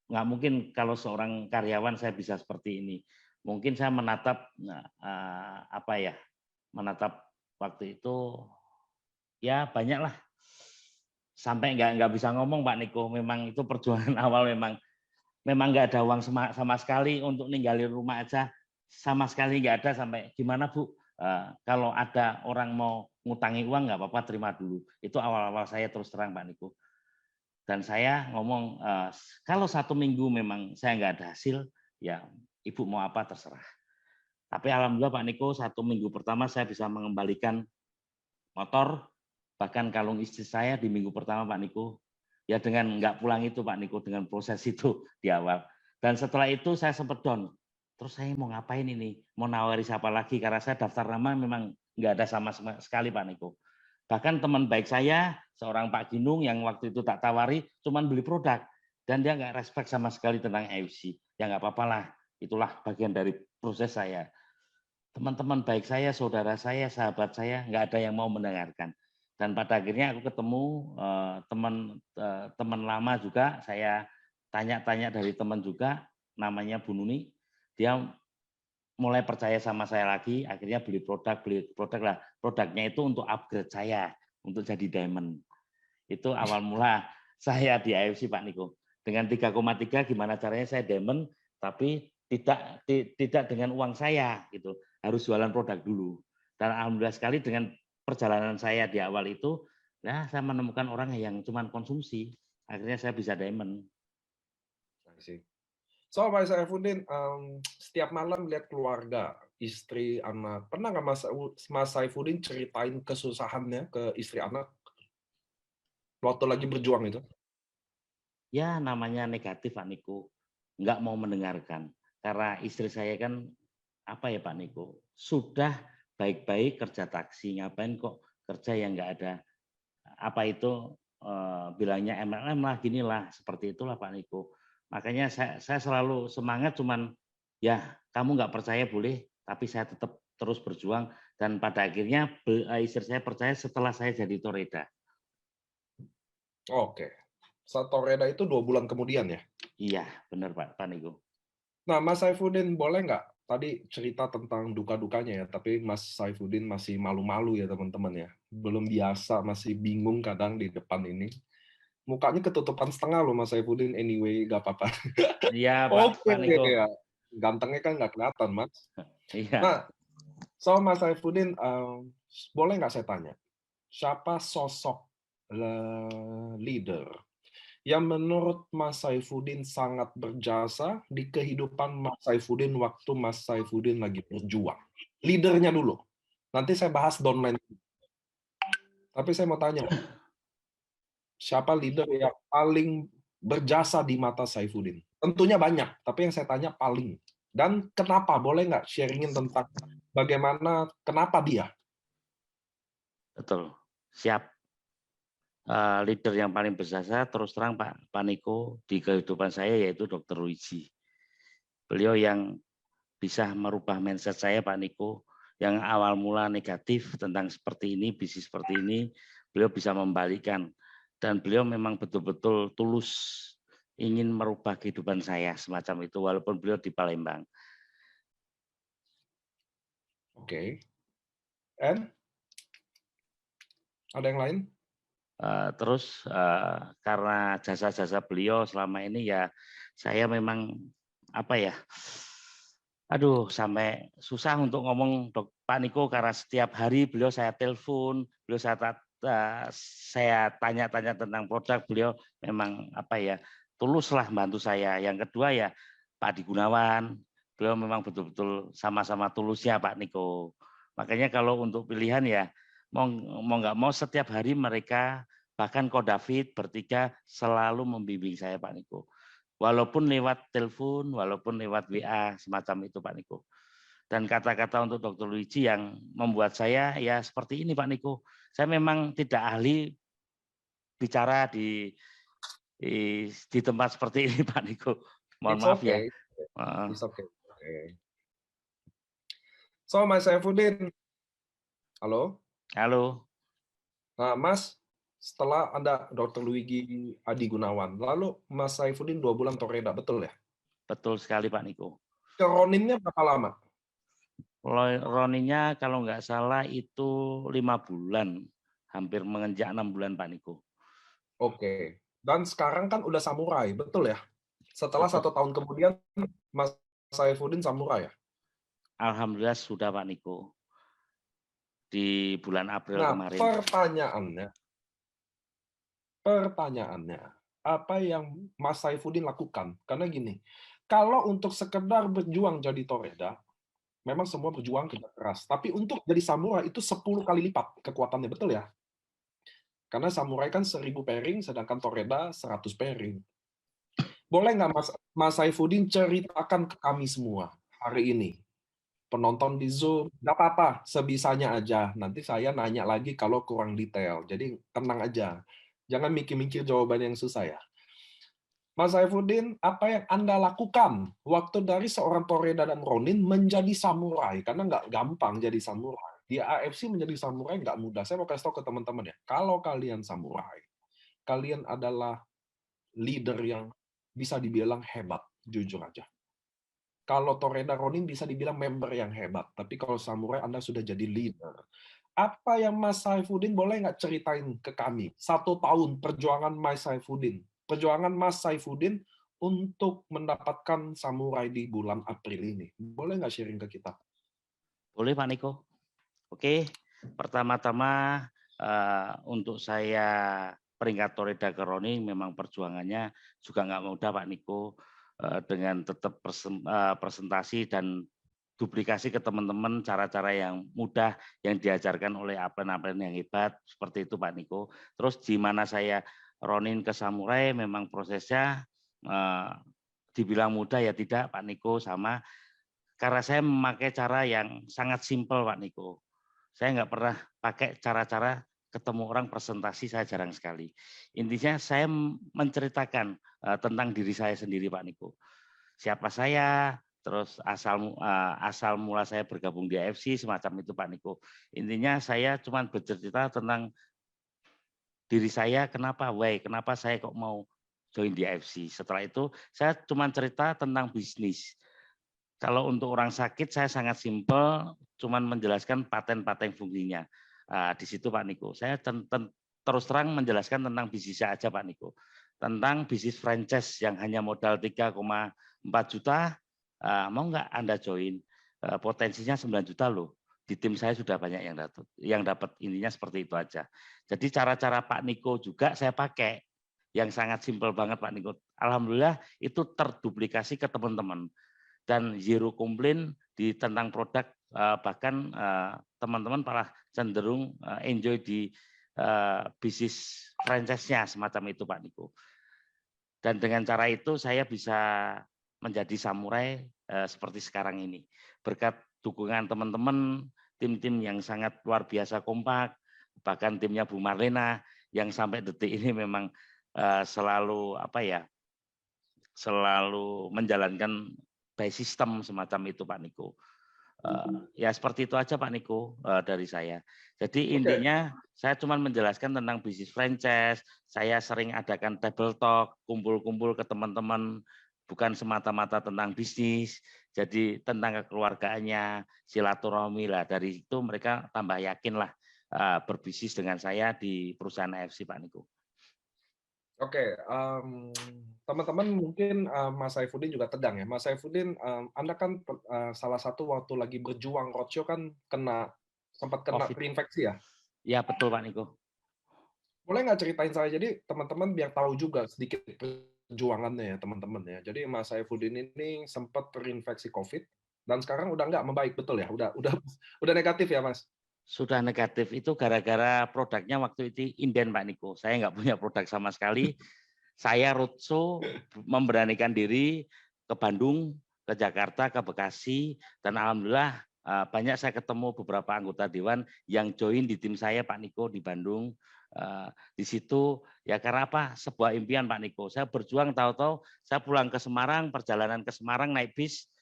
Nggak mungkin kalau seorang karyawan saya bisa seperti ini. Mungkin saya menatap menatap waktu itu ya banyak lah. Sampai nggak bisa ngomong Pak Niko. Memang itu perjuangan awal memang nggak ada uang sama sekali untuk ninggalin rumah aja. Sama sekali nggak ada. Sampai gimana Bu? Kalau ada orang mau ngutangi uang nggak apa-apa, terima dulu. Itu awal-awal saya terus terang Pak Niko. Dan saya ngomong, kalau 1 minggu memang saya nggak ada hasil, ya Ibu mau apa terserah. Tapi alhamdulillah Pak Niko, 1 minggu pertama saya bisa mengembalikan motor, bahkan kalung istri saya di minggu pertama Pak Niko. Ya dengan nggak pulang itu Pak Niko, dengan proses itu di awal. Dan setelah itu saya sempat down. Terus saya mau ngapain ini? Mau nawari siapa lagi? Karena saya daftar nama memang nggak ada sama sekali Pak Niko. Bahkan teman baik saya, seorang Pak Ginung yang waktu itu tak tawari, cuman beli produk. Dan dia nggak respect sama sekali tentang AFC. Ya nggak apa-apa lah, itulah bagian dari proses saya. Teman-teman baik saya, saudara saya, sahabat saya, nggak ada yang mau mendengarkan. Dan pada akhirnya aku ketemu teman lama juga, saya tanya-tanya dari teman juga, namanya Bu Nuni, dia mulai percaya sama saya lagi, akhirnya beli produk lah. Produknya itu untuk upgrade saya, untuk jadi diamond. Itu awal mula saya di AFC Pak Niko. Dengan 3,3 gimana caranya saya diamond, tapi tidak dengan uang saya gitu. Harus jualan produk dulu. Dan alhamdulillah sekali dengan perjalanan saya di awal itu, nah saya menemukan orang yang cuma konsumsi. Akhirnya saya bisa diamond. So, Mas Saifuddin, setiap malam lihat keluarga, istri, anak. Pernah nggak Mas Saifuddin ceritain kesusahannya ke istri anak waktu lagi berjuang itu? Ya namanya negatif Pak Niko, nggak mau mendengarkan. Karena istri saya kan, apa ya Pak Niko, sudah baik-baik kerja taksi, ngapain kok kerja yang nggak ada, apa itu, bilangnya MLM lah, gini lah, seperti itulah Pak Niko. Makanya saya selalu semangat, cuman ya kamu nggak percaya boleh, tapi saya tetap terus berjuang. Dan pada akhirnya istri saya percaya setelah saya jadi Toreda. Oke. Toreda itu 2 bulan kemudian ya? Iya, benar Pak Niko. Nah, Mas Saifuddin boleh nggak tadi cerita tentang duka-dukanya ya, tapi Mas Saifuddin masih malu-malu ya teman-teman ya. Belum biasa, masih bingung kadang di depan ini. Mukanya ketutupan setengah loh Mas Saifuddin, anyway, nggak apa-apa. Iya Oke, Pak Niko. ya. Gantengnya kan nggak kelihatan, Mas. Iya. Nah, Mas Saifuddin, boleh nggak saya tanya, siapa sosok leader yang menurut Mas Saifuddin sangat berjasa di kehidupan Mas Saifuddin waktu Mas Saifuddin lagi berjuang? Leadernya dulu. Nanti saya bahas downline. Tapi saya mau tanya, siapa leader yang paling berjasa di mata Saifuddin? Tentunya banyak, tapi yang saya tanya paling. Dan kenapa? Boleh nggak sharingin tentang bagaimana, kenapa dia? Betul, siap. Leader yang paling berjasa terus terang Pak Niko di kehidupan saya yaitu Dr. Luigi. Beliau yang bisa merubah mindset saya Pak Niko, yang awal mula negatif tentang seperti ini, bisnis seperti ini, beliau bisa membalikan. Dan beliau memang betul-betul tulus ingin merubah kehidupan saya semacam itu, walaupun beliau di Palembang. Oke. And? Ada yang lain? Terus karena jasa-jasa beliau selama ini ya saya memang apa ya, aduh sampai susah untuk ngomong Pak Niko karena setiap hari beliau saya telepon, beliau saya tanya-tanya tentang produk, beliau memang apa ya tuluslah bantu saya. Yang kedua ya Pak Adi Gunawan, beliau memang betul-betul sama-sama tulusnya Pak Niko. Makanya kalau untuk pilihan ya mau nggak mau setiap hari mereka, bahkan Ko David bertiga selalu membimbing saya Pak Niko. Walaupun lewat telepon, walaupun lewat WA, semacam itu Pak Niko. Dan kata-kata untuk Dr. Luigi yang membuat saya ya seperti ini Pak Niko. Saya memang tidak ahli bicara di tempat seperti ini Pak Niko. Mohon It's maaf ya. okay. It's okay. So, Mas Saifuddin. Halo? Halo. Nah, Mas, setelah Anda Dr. Luigi Adi Gunawan, lalu Mas Saifuddin 2 bulan Toreda, betul ya? Betul sekali Pak Niko. Keroninnya berapa lama? Roninya kalau nggak salah itu 5 bulan, hampir menginjak 6 bulan Pak Niko. Oke. Dan sekarang kan udah samurai, betul ya? Setelah Betul. 1 tahun kemudian, Mas Saifuddin samurai ya? Alhamdulillah sudah Pak Niko. Di bulan April kemarin. Pertanyaannya, apa yang Mas Saifuddin lakukan? Karena gini, kalau untuk sekedar berjuang jadi Toreda, memang semua berjuang kerja keras. Tapi untuk jadi samurai itu 10 kali lipat kekuatannya, betul ya? Karena samurai kan 1000 pairing, sedangkan Toreda 100 pairing. Boleh nggak Mas Saifuddin ceritakan ke kami semua hari ini penonton di Zoom, nggak apa-apa, sebisanya aja. Nanti saya nanya lagi kalau kurang detail. Jadi tenang aja. Jangan mikir-mikir jawaban yang susah ya. Mas Saifuddin, apa yang Anda lakukan waktu dari seorang Toreda dan Ronin menjadi samurai? Karena nggak gampang jadi samurai. Di AFC menjadi samurai nggak mudah. Saya mau kasih tahu ke teman-teman ya. Kalau kalian samurai, kalian adalah leader yang bisa dibilang hebat, jujur aja. Kalau Toreda Ronin bisa dibilang member yang hebat, tapi kalau samurai Anda sudah jadi leader. Apa yang Mas Saifuddin boleh nggak ceritain ke kami? 1 tahun perjuangan Mas Saifuddin. Perjuangan Mas Saifuddin untuk mendapatkan samurai di bulan April ini. Boleh nggak sharing ke kita? Boleh Pak Niko. Oke, pertama-tama untuk saya peringkat Toreda ke Ronin memang perjuangannya juga nggak mudah Pak Niko, dengan tetap presentasi dan duplikasi ke teman-teman cara-cara yang mudah yang diajarkan oleh atlet-atlet yang hebat seperti itu Pak Niko. Terus di mana saya Ronin ke Samurai memang prosesnya dibilang mudah ya tidak Pak Niko, sama karena saya memakai cara yang sangat simpel Pak Niko. Saya nggak pernah pakai cara-cara ketemu orang presentasi, saya jarang sekali. Intinya saya menceritakan tentang diri saya sendiri Pak Niko. Siapa saya, terus asal mula saya bergabung di AFC semacam itu Pak Niko. Intinya saya cuma bercerita tentang diri saya, kenapa saya kok mau join di AFC. Setelah itu saya cuma cerita tentang bisnis. Kalau untuk orang sakit saya sangat simpel, cuma menjelaskan paten-paten fungsinya. Di situ Pak Niko. Saya terus terang menjelaskan tentang bisnis aja Pak Niko. Tentang bisnis franchise yang hanya modal 3,4 juta, mau nggak Anda join? Potensinya 9 juta loh. Di tim saya sudah banyak yang dapat, intinya seperti itu aja. Jadi cara-cara Pak Niko juga saya pakai yang sangat simpel banget Pak Niko. Alhamdulillah itu terduplikasi ke teman-teman dan zero komplain tentang produk, bahkan teman-teman malah cenderung enjoy di bisnis franchise-nya semacam itu Pak Niko. Dan dengan cara itu saya bisa menjadi samurai seperti sekarang ini. Berkat dukungan teman-teman, tim-tim yang sangat luar biasa kompak, bahkan timnya Bu Marlena yang sampai detik ini memang selalu selalu menjalankan by system semacam itu Pak Niko. Ya seperti itu aja Pak Niko dari saya. Jadi intinya saya cuma menjelaskan tentang bisnis franchise. Saya sering adakan table talk, kumpul-kumpul ke teman-teman, bukan semata-mata tentang bisnis. Jadi tentang kekeluargaannya, silaturahmi lah. Dari itu mereka tambah yakin lah berbisnis dengan saya di perusahaan AFC Pak Niko. Oke, teman-teman mungkin Mas Saifuddin juga tegang ya. Mas Saifuddin, Anda kan salah satu waktu lagi berjuang roadshow kan sempat kena COVID. terinfeksi ya? Ya betul Pak Niko. Boleh nggak ceritain saya? Jadi teman-teman biar tahu juga sedikit perjuangannya ya teman-teman ya. Jadi Mas Saifuddin ini sempat terinfeksi COVID dan sekarang udah nggak membaik, betul ya? Udah negatif ya Mas? Sudah negatif itu gara-gara produknya waktu itu inden Pak Niko. Saya nggak punya produk sama sekali. Saya roadshow memberanikan diri ke Bandung, ke Jakarta, ke Bekasi, dan alhamdulillah banyak saya ketemu beberapa anggota dewan yang join di tim saya Pak Niko di Bandung. Di situ ya karena apa? Sebuah impian Pak Niko. Saya berjuang tahu-tahu saya pulang ke Semarang, perjalanan ke Semarang naik bis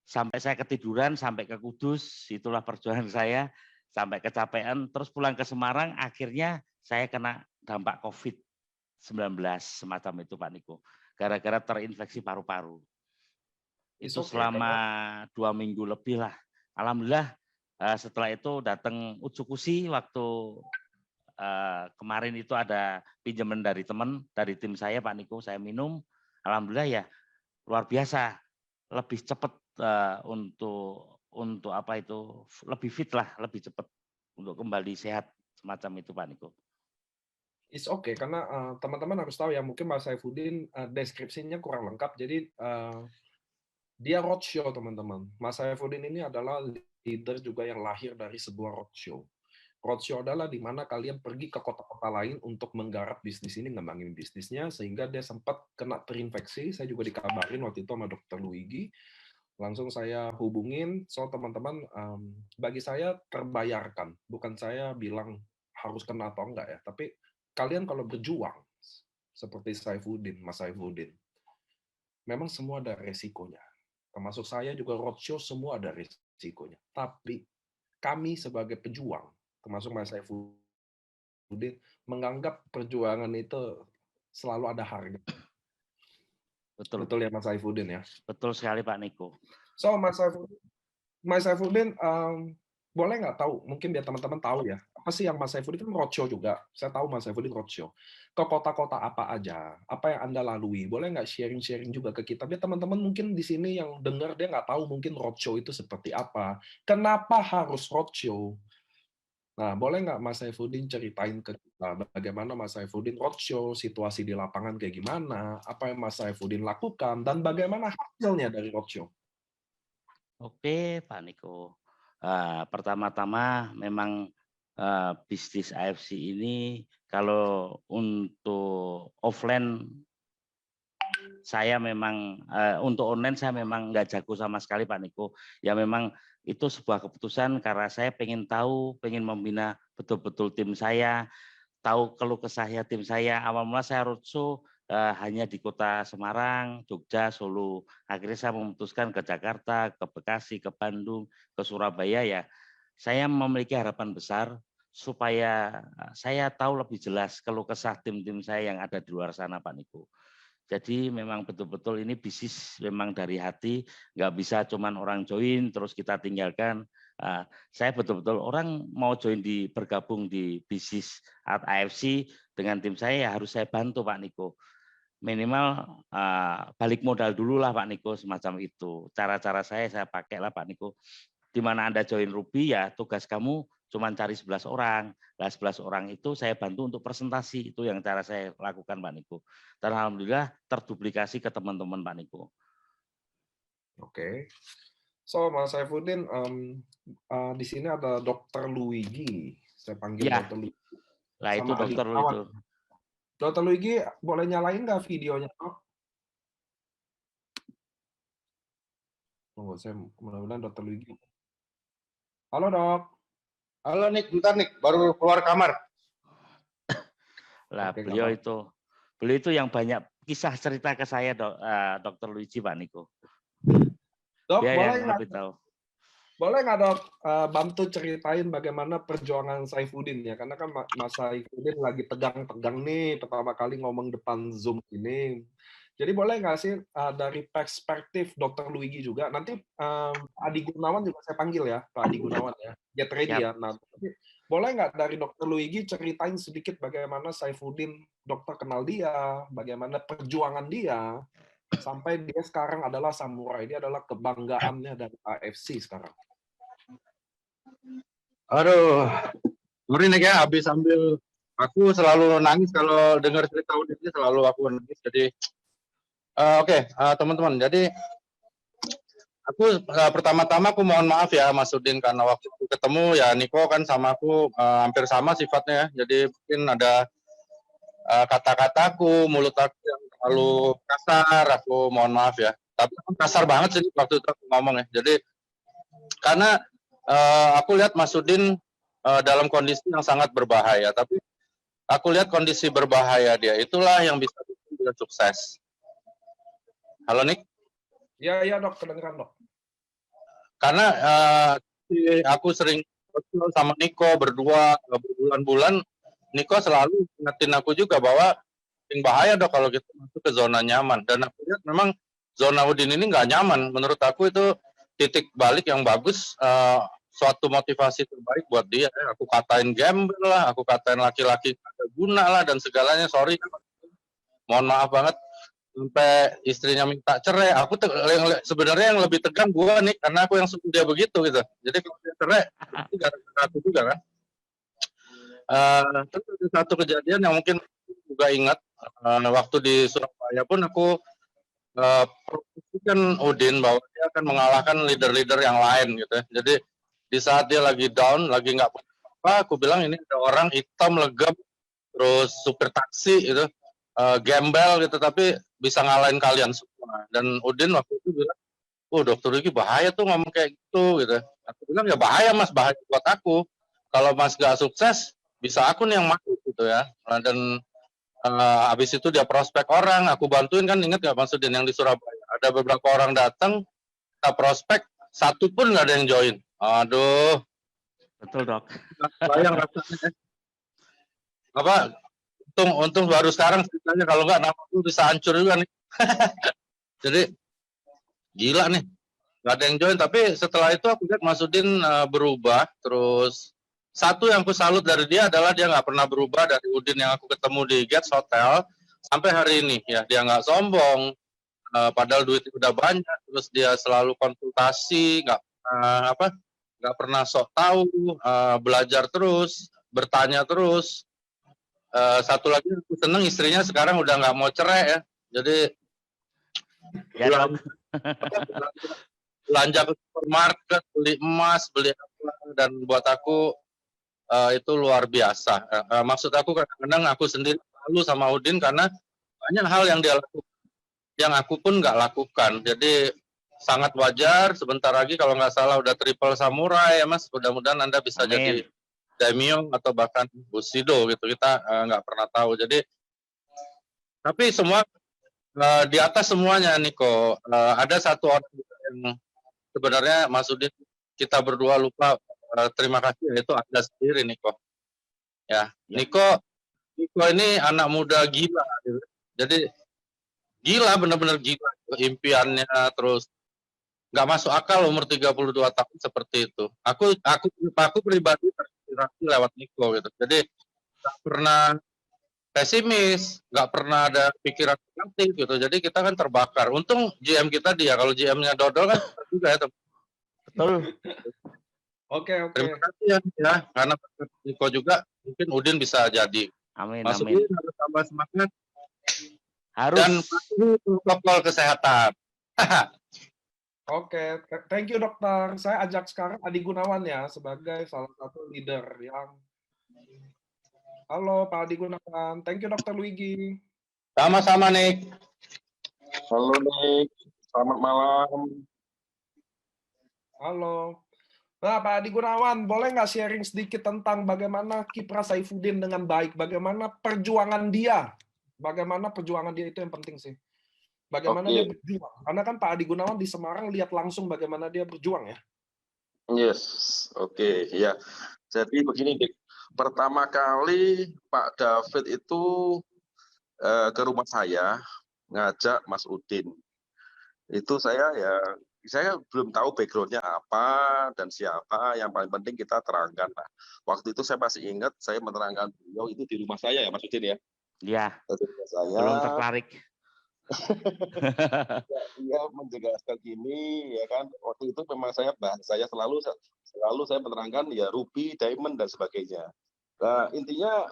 sampai saya ketiduran, sampai ke Kudus, itulah perjuangan saya, sampai kecapean, terus pulang ke Semarang, akhirnya saya kena dampak COVID-19 semacam itu Pak Niko, gara-gara terinfeksi paru-paru. Itu selama 2 minggu lebih lah. Alhamdulillah setelah itu datang Utsukushi waktu kemarin itu ada pinjaman dari teman, dari tim saya Pak Niko, saya minum, alhamdulillah ya luar biasa, lebih cepat untuk apa itu lebih fit lah, lebih cepat untuk kembali sehat semacam itu Pak Niko. It's okay karena teman-teman harus tahu ya mungkin Mas Saifuddin deskripsinya kurang lengkap. Jadi dia roadshow teman-teman. Mas Saifuddin ini adalah leader juga yang lahir dari sebuah roadshow. Roadshow adalah di mana kalian pergi ke kota-kota lain untuk menggarap bisnis ini, ngembangin bisnisnya, sehingga dia sempat kena terinfeksi. Saya juga dikabarin waktu itu sama Dr. Luigi. Langsung saya hubungin, so teman-teman, bagi saya terbayarkan. Bukan saya bilang harus kena atau enggak ya, tapi kalian kalau berjuang, seperti Saifuddin, Mas Saifuddin, memang semua ada resikonya. Termasuk saya juga roadshow, semua ada resikonya. Tapi kami sebagai pejuang, termasuk Mas Saifuddin, menganggap perjuangan itu selalu ada harga. Betul, Betul ya Mas Saifuddin ya? betul sekali Pak Niko. So Mas Saifuddin, boleh nggak tahu, mungkin biar teman-teman tahu ya, apa sih yang Mas Saifuddin kan roadshow juga. Saya tahu Mas Saifuddin roadshow. Ke kota-kota apa aja, apa yang Anda lalui, boleh nggak sharing-sharing juga ke kita, biar teman-teman mungkin di sini yang dengar dia nggak tahu mungkin roadshow itu seperti apa, kenapa harus roadshow. Nah, boleh nggak Mas Saifuddin ceritain ke kita bagaimana Mas Saifuddin roadshow, situasi di lapangan kayak gimana, apa yang Mas Saifuddin lakukan, dan bagaimana hasilnya dari roadshow? Oke, Pak Niko. Pertama-tama memang bisnis AFC ini kalau untuk offline saya memang untuk online saya memang nggak jago sama sekali Pak Niko. Ya memang itu sebuah keputusan karena saya pengen tahu, pengen membina betul-betul tim saya, tahu keluh kesahnya tim saya. Awal mula saya roadshow hanya di kota Semarang, Jogja, Solo. Akhirnya saya memutuskan ke Jakarta, ke Bekasi, ke Bandung, ke Surabaya ya. Saya memiliki harapan besar supaya saya tahu lebih jelas keluh kesah tim-tim saya yang ada di luar sana Pak Niko. Jadi memang betul-betul ini bisnis memang dari hati, nggak bisa cuman orang join terus kita tinggalkan. Saya betul-betul orang mau join bergabung di bisnis AFC dengan tim saya ya harus saya bantu Pak Niko. Minimal balik modal dulu lah Pak Niko semacam itu. Cara-cara saya pakai lah Pak Niko. Di mana Anda join Ruby ya tugas kamu cuma cari 11 orang. Nah 11 orang itu saya bantu untuk presentasi. Itu yang cara saya lakukan Pak Niko. Dan alhamdulillah terduplikasi ke teman-teman Pak Niko. Oke. So, Mas Saifuddin, di sini ada Dr. Luigi. Saya panggil Ya. Dr. Luigi. Lah itu Sama dokter adik itu. Dr. Luigi, boleh nyalain nggak videonya, Dok? Tunggu, saya mudah-mudahan Dr. Luigi. Halo, Dok. Halo Nick, bentar Nick, baru keluar kamar. Lah Oke, beliau itu yang banyak kisah cerita ke saya Dr. Luigi Pak Niko. Dok, Dia boleh yang nggak? lebih tahu. Boleh nggak Dok bantu ceritain bagaimana perjuangan Saifuddin ya? Karena kan Mas Saifuddin lagi tegang-tegang nih pertama kali ngomong depan Zoom ini. Jadi boleh nggak sih dari perspektif Dr. Luigi juga, nanti Adi Gunawan juga saya panggil ya, Pak Adi Gunawan ya, get ready Siap. ya. Nah, boleh nggak dari Dr. Luigi ceritain sedikit bagaimana Saifuddin, dokter kenal dia, bagaimana perjuangan dia, sampai dia sekarang adalah samurai, dia adalah kebanggaannya dari AFC sekarang. Aduh, sorry Nick ya, habis sambil aku selalu nangis kalau dengar cerita Udin ini, selalu aku nangis. Jadi, oke, teman-teman. Jadi, aku pertama-tama aku mohon maaf ya Mas Udin karena waktu itu ketemu ya Niko kan sama aku hampir sama sifatnya. Jadi mungkin ada kata-kataku, mulut aku yang terlalu kasar. Aku mohon maaf ya. Tapi kasar banget sih waktu itu aku ngomong ya. Jadi karena aku lihat Mas Udin dalam kondisi yang sangat berbahaya, tapi aku lihat kondisi berbahaya dia itulah yang bisa bikin dia sukses. Halo Nick? Ya, ya Dok, kedengeran Dok. Karena aku sering sama Niko berdua berbulan-bulan, Niko selalu ingetin aku juga bahwa yang bahaya Dok kalau kita masuk ke zona nyaman. Dan aku lihat memang zona Udin ini nggak nyaman. Menurut aku itu titik balik yang bagus, suatu motivasi terbaik buat dia. Aku katain gembel lah, aku katain laki-laki ada guna lah dan segalanya. Sorry, mohon maaf banget. Sampai istrinya minta cerai. Aku sebenarnya yang lebih tegang gua nih, karena aku yang suruh dia begitu gitu. Jadi kalau dia cerai, itu gara-gara aku juga kan. Terus ada satu kejadian yang mungkin juga ingat, waktu di Surabaya pun aku promosikan Udin bahwa dia akan mengalahkan leader-leader yang lain gitu ya. Jadi di saat dia lagi down, lagi nggak apa, aku bilang ini ada orang hitam legam, terus supir taksi gitu, gembel gitu, tapi bisa ngalahin kalian semua. Dan Udin waktu itu bilang, oh dokter Luigi bahaya tuh ngomong kayak gitu gitu. Aku bilang ya bahaya mas, bahaya buat aku. Kalau mas gak sukses, bisa aku nih yang mati gitu ya. Nah, dan habis itu dia prospek orang, aku bantuin kan, inget gak Masudin yang di Surabaya? Ada beberapa orang datang, kita prospek, satu pun nggak ada yang join. Aduh, Betul dok. bayang rasanya. Apa? Untung baru sekarang ceritanya, kalau nggak nama aku bisa hancur juga nih. Jadi gila nih, nggak ada yang join. Tapi setelah itu aku lihat Masudin berubah. Terus satu yang aku salut dari dia adalah dia nggak pernah berubah dari Udin yang aku ketemu di Gets Hotel sampai hari ini ya. Dia nggak sombong, padahal duitnya udah banyak. Terus dia selalu konsultasi, nggak pernah sok tahu, belajar terus, bertanya terus. Satu lagi aku seneng istrinya sekarang udah nggak mau cerai ya. Jadi Ya dok. belanja ke supermarket, beli emas, beli apa, dan buat aku itu luar biasa. Maksud aku kadang-kadang aku sendiri malu sama Udin karena banyak hal yang dia lakukan yang aku pun nggak lakukan. Jadi sangat wajar. Sebentar lagi kalau nggak salah udah triple samurai ya mas. Mudah-mudahan Anda bisa jadi daimyo atau bahkan bushido gitu. Kita nggak pernah tahu. Jadi tapi semua di atas semuanya Niko, ada satu orang yang sebenarnya Mas Udin kita berdua lupa terima kasih, yaitu Anda sendiri Niko. Ya, Niko ini anak muda gila gitu. Jadi gila, benar-benar gila impiannya, terus nggak masuk akal umur 32 tahun seperti itu. Aku pribadi terinspirasi lewat Niko gitu. Jadi nggak pernah pesimis, nggak pernah ada pikiran negatif gitu. Jadi kita kan terbakar. Untung GM kita dia, kalau GM-nya dodol kan juga ya. Betul. Oke. Terima kasih ya, karena Niko juga mungkin Udin bisa jadi. Amin. Mas Amin. Udin harus tambah semangat. Harus. Dan patuhi protokol kesehatan. Oke, thank you dokter. Saya ajak sekarang Adi Gunawan ya sebagai salah satu leader yang. Halo Pak Adi Gunawan, thank you dokter Luigi. Sama-sama Nick. Halo Nick, selamat malam. Halo. Nah Pak Adi Gunawan, boleh nggak sharing sedikit tentang bagaimana kiprah Saifuddin dengan baik, bagaimana perjuangan dia, itu yang penting sih. Bagaimana dia berjuang. Karena kan Pak Adi Gunawan di Semarang lihat langsung bagaimana dia berjuang ya. Yes, oke. Ya. Jadi begini, Dik. Pertama kali Pak David itu ke rumah saya ngajak Mas Udin. Itu saya belum tahu background-nya apa dan siapa. Yang paling penting kita terangkan. Nah, waktu itu saya masih ingat saya menerangkan beliau itu di rumah saya ya Mas Udin ya. Iya. Belum tertarik. Dia menjelaskan ini ya kan, waktu itu memang saya selalu saya menerangkan ya ruby, diamond dan sebagainya. Nah intinya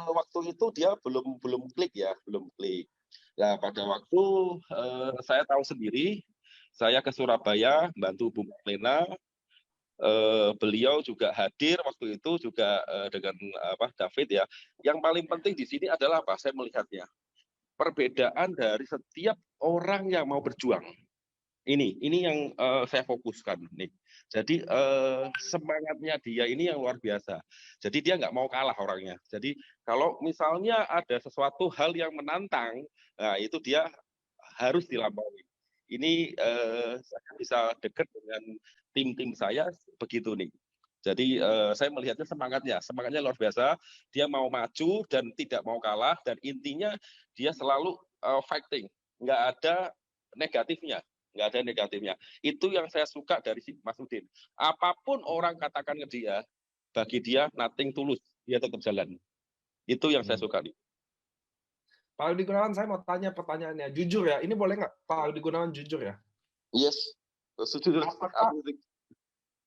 waktu itu dia belum klik. Nah pada waktu saya tahu sendiri, saya ke Surabaya bantu Bu Lena, beliau juga hadir waktu itu juga dengan David ya. Yang paling penting di sini adalah apa? Saya melihatnya perbedaan dari setiap orang yang mau berjuang. Ini yang saya fokuskan nih. Jadi semangatnya dia ini yang luar biasa. Jadi dia nggak mau kalah orangnya. Jadi kalau misalnya ada sesuatu hal yang menantang, nah itu dia harus dilampaui. Ini saya bisa dekat dengan tim saya begitu nih. Jadi saya melihatnya semangatnya luar biasa. Dia mau maju dan tidak mau kalah, dan intinya dia selalu fighting, nggak ada negatifnya. Itu yang saya suka dari si Mas Udin. Apapun orang katakan ke dia, bagi dia nothing tulus, dia tetap jalan. Itu yang saya suka nih. Pak Adi Gunawan, saya mau tanya pertanyaannya. Jujur ya, ini boleh nggak Pak Adi Gunawan jujur ya? Yes, jujur.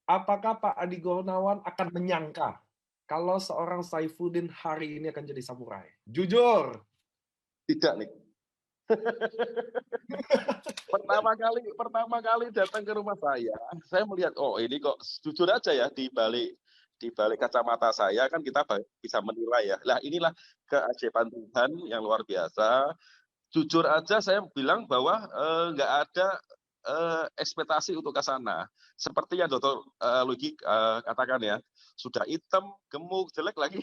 Apakah Pak Adi Gunawan akan menyangka kalau seorang Saifuddin hari ini akan jadi samurai? Jujur. Tidak nih. pertama kali datang ke rumah saya melihat, oh ini kok jujur aja ya, di balik kacamata saya kan kita bisa menilai ya. Lah inilah keajaiban Tuhan yang luar biasa. Jujur aja saya bilang bahwa nggak ada ekspektasi untuk ke sana. Seperti yang Dr. Luigi katakan ya, sudah hitam, gemuk, jelek lagi.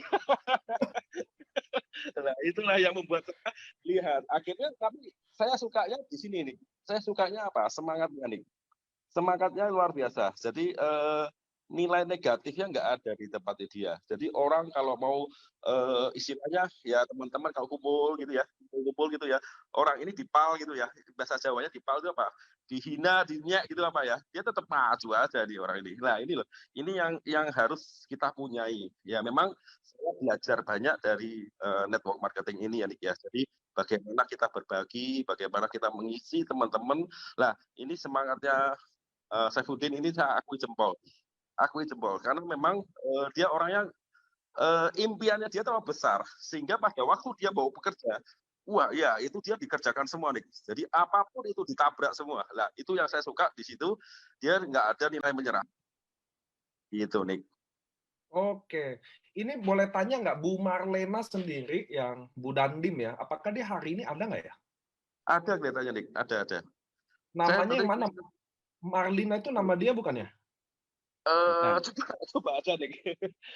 Nah, itulah yang membuat saya lihat. Akhirnya tapi saya sukanya di sini nih. Saya sukanya apa? Semangatnya nih. Semangatnya luar biasa. Jadi nilai negatifnya nggak ada di tempatnya dia. Jadi orang kalau mau istilahnya ya teman-teman kalau kumpul gitu ya, kumpul gitu ya, orang ini dipal gitu ya, bahasa Jawanya dipal itu apa? Dihina, dinyak gitu apa ya? Dia tetap maju aja di orang ini. Nah ini loh, ini yang harus kita punyai. Ya memang saya belajar banyak dari network marketing ini ya Nick ya. Jadi bagaimana kita berbagi, bagaimana kita mengisi teman-teman. Nah ini semangatnya Saifuddin ini saya akui jempol karena memang dia orangnya impiannya dia terlalu besar sehingga pada waktu dia mau bekerja wah ya itu dia dikerjakan semua nih jadi apapun itu ditabrak semua lah itu yang saya suka di situ dia nggak ada nilai menyerah gitu nih. Oke, ini boleh tanya nggak Bu Marlena sendiri yang Bu Dandim ya, apakah dia hari ini ada nggak ya? Ada kelihatannya nih ada Namanya yang mana? Marlina itu nama dia bukan ya? Coba aja deh.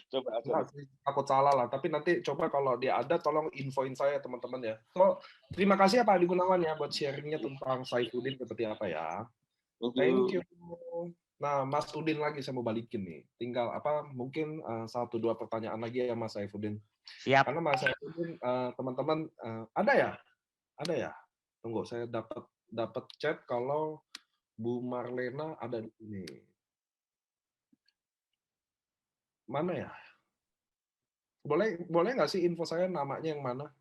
Coba aja. Takut salah lah, tapi nanti coba kalau dia ada tolong infoin saya teman-teman ya. So, terima kasih ya Pak Adi Gunawan ya buat sharingnya tentang Saifuddin seperti apa ya. Thank you. Nah, Mas Udin lagi saya mau balikin nih. Tinggal apa mungkin 1-2 pertanyaan lagi ya Mas Saifuddin. Siap. Karena Mas Saifuddin teman-teman ada ya? Ada ya? Tunggu, saya dapat chat kalau Bu Marlena ada di sini. Mana ya? Boleh nggak sih info saya namanya yang mana?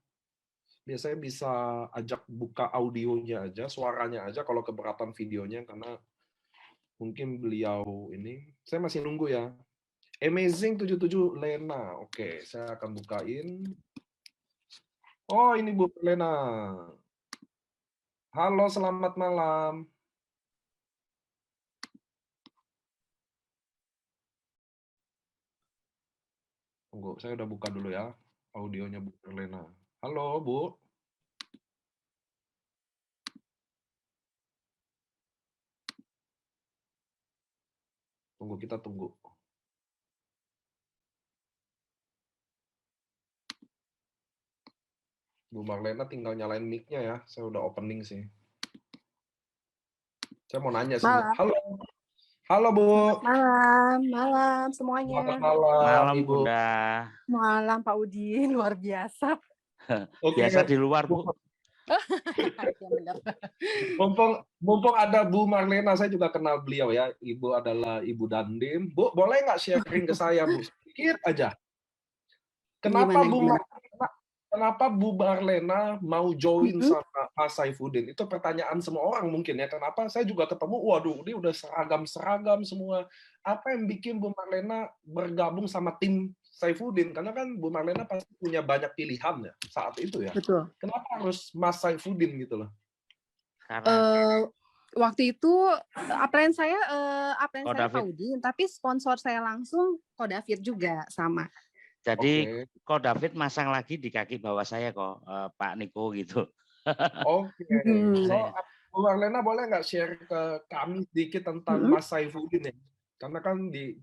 Biasanya bisa ajak buka audionya aja, suaranya aja kalau keberatan videonya karena mungkin beliau ini. Saya masih nunggu ya. Amazing 77 Lena. Oke, saya akan bukain. Oh, ini Bu Lena. Halo, selamat malam. Tunggu, saya udah buka dulu ya audionya Bu Lena. Halo, Bu. Tunggu, kita tunggu. Bu Marlena tinggal nyalain mic-nya ya. Saya udah opening sih. Saya mau nanya sih. Halo. Halo, Bu. Malam semuanya. Selamat malam, Ibu. Bunda. Malam Pak Udin, luar biasa. Biasa di luar, Bu. Ya, benar. Mumpung ada Bu Marlena, saya juga kenal beliau ya. Ibu adalah Ibu Dandim. Bu, boleh nggak sharing ke saya, Bu? Sedikit aja. Kenapa Bu Marlena mau join sama Mas Saifuddin? Itu pertanyaan semua orang mungkin ya. Kenapa? Saya juga ketemu, waduh, ini udah seragam-seragam semua. Apa yang bikin Bu Marlena bergabung sama tim Saifuddin? Karena kan Bu Marlena pasti punya banyak pilihan ya saat itu ya. Betul. Kenapa harus Mas Saifuddin gitu loh? Waktu itu apaan saya Pak Udin, tapi sponsor saya langsung Ko David juga sama. Jadi Ko David masang lagi di kaki bawah saya kok, Pak Niko gitu. Oke. So, Bu Marlena boleh nggak share ke kami sedikit tentang Mas Saifuddin ya? Karena kan di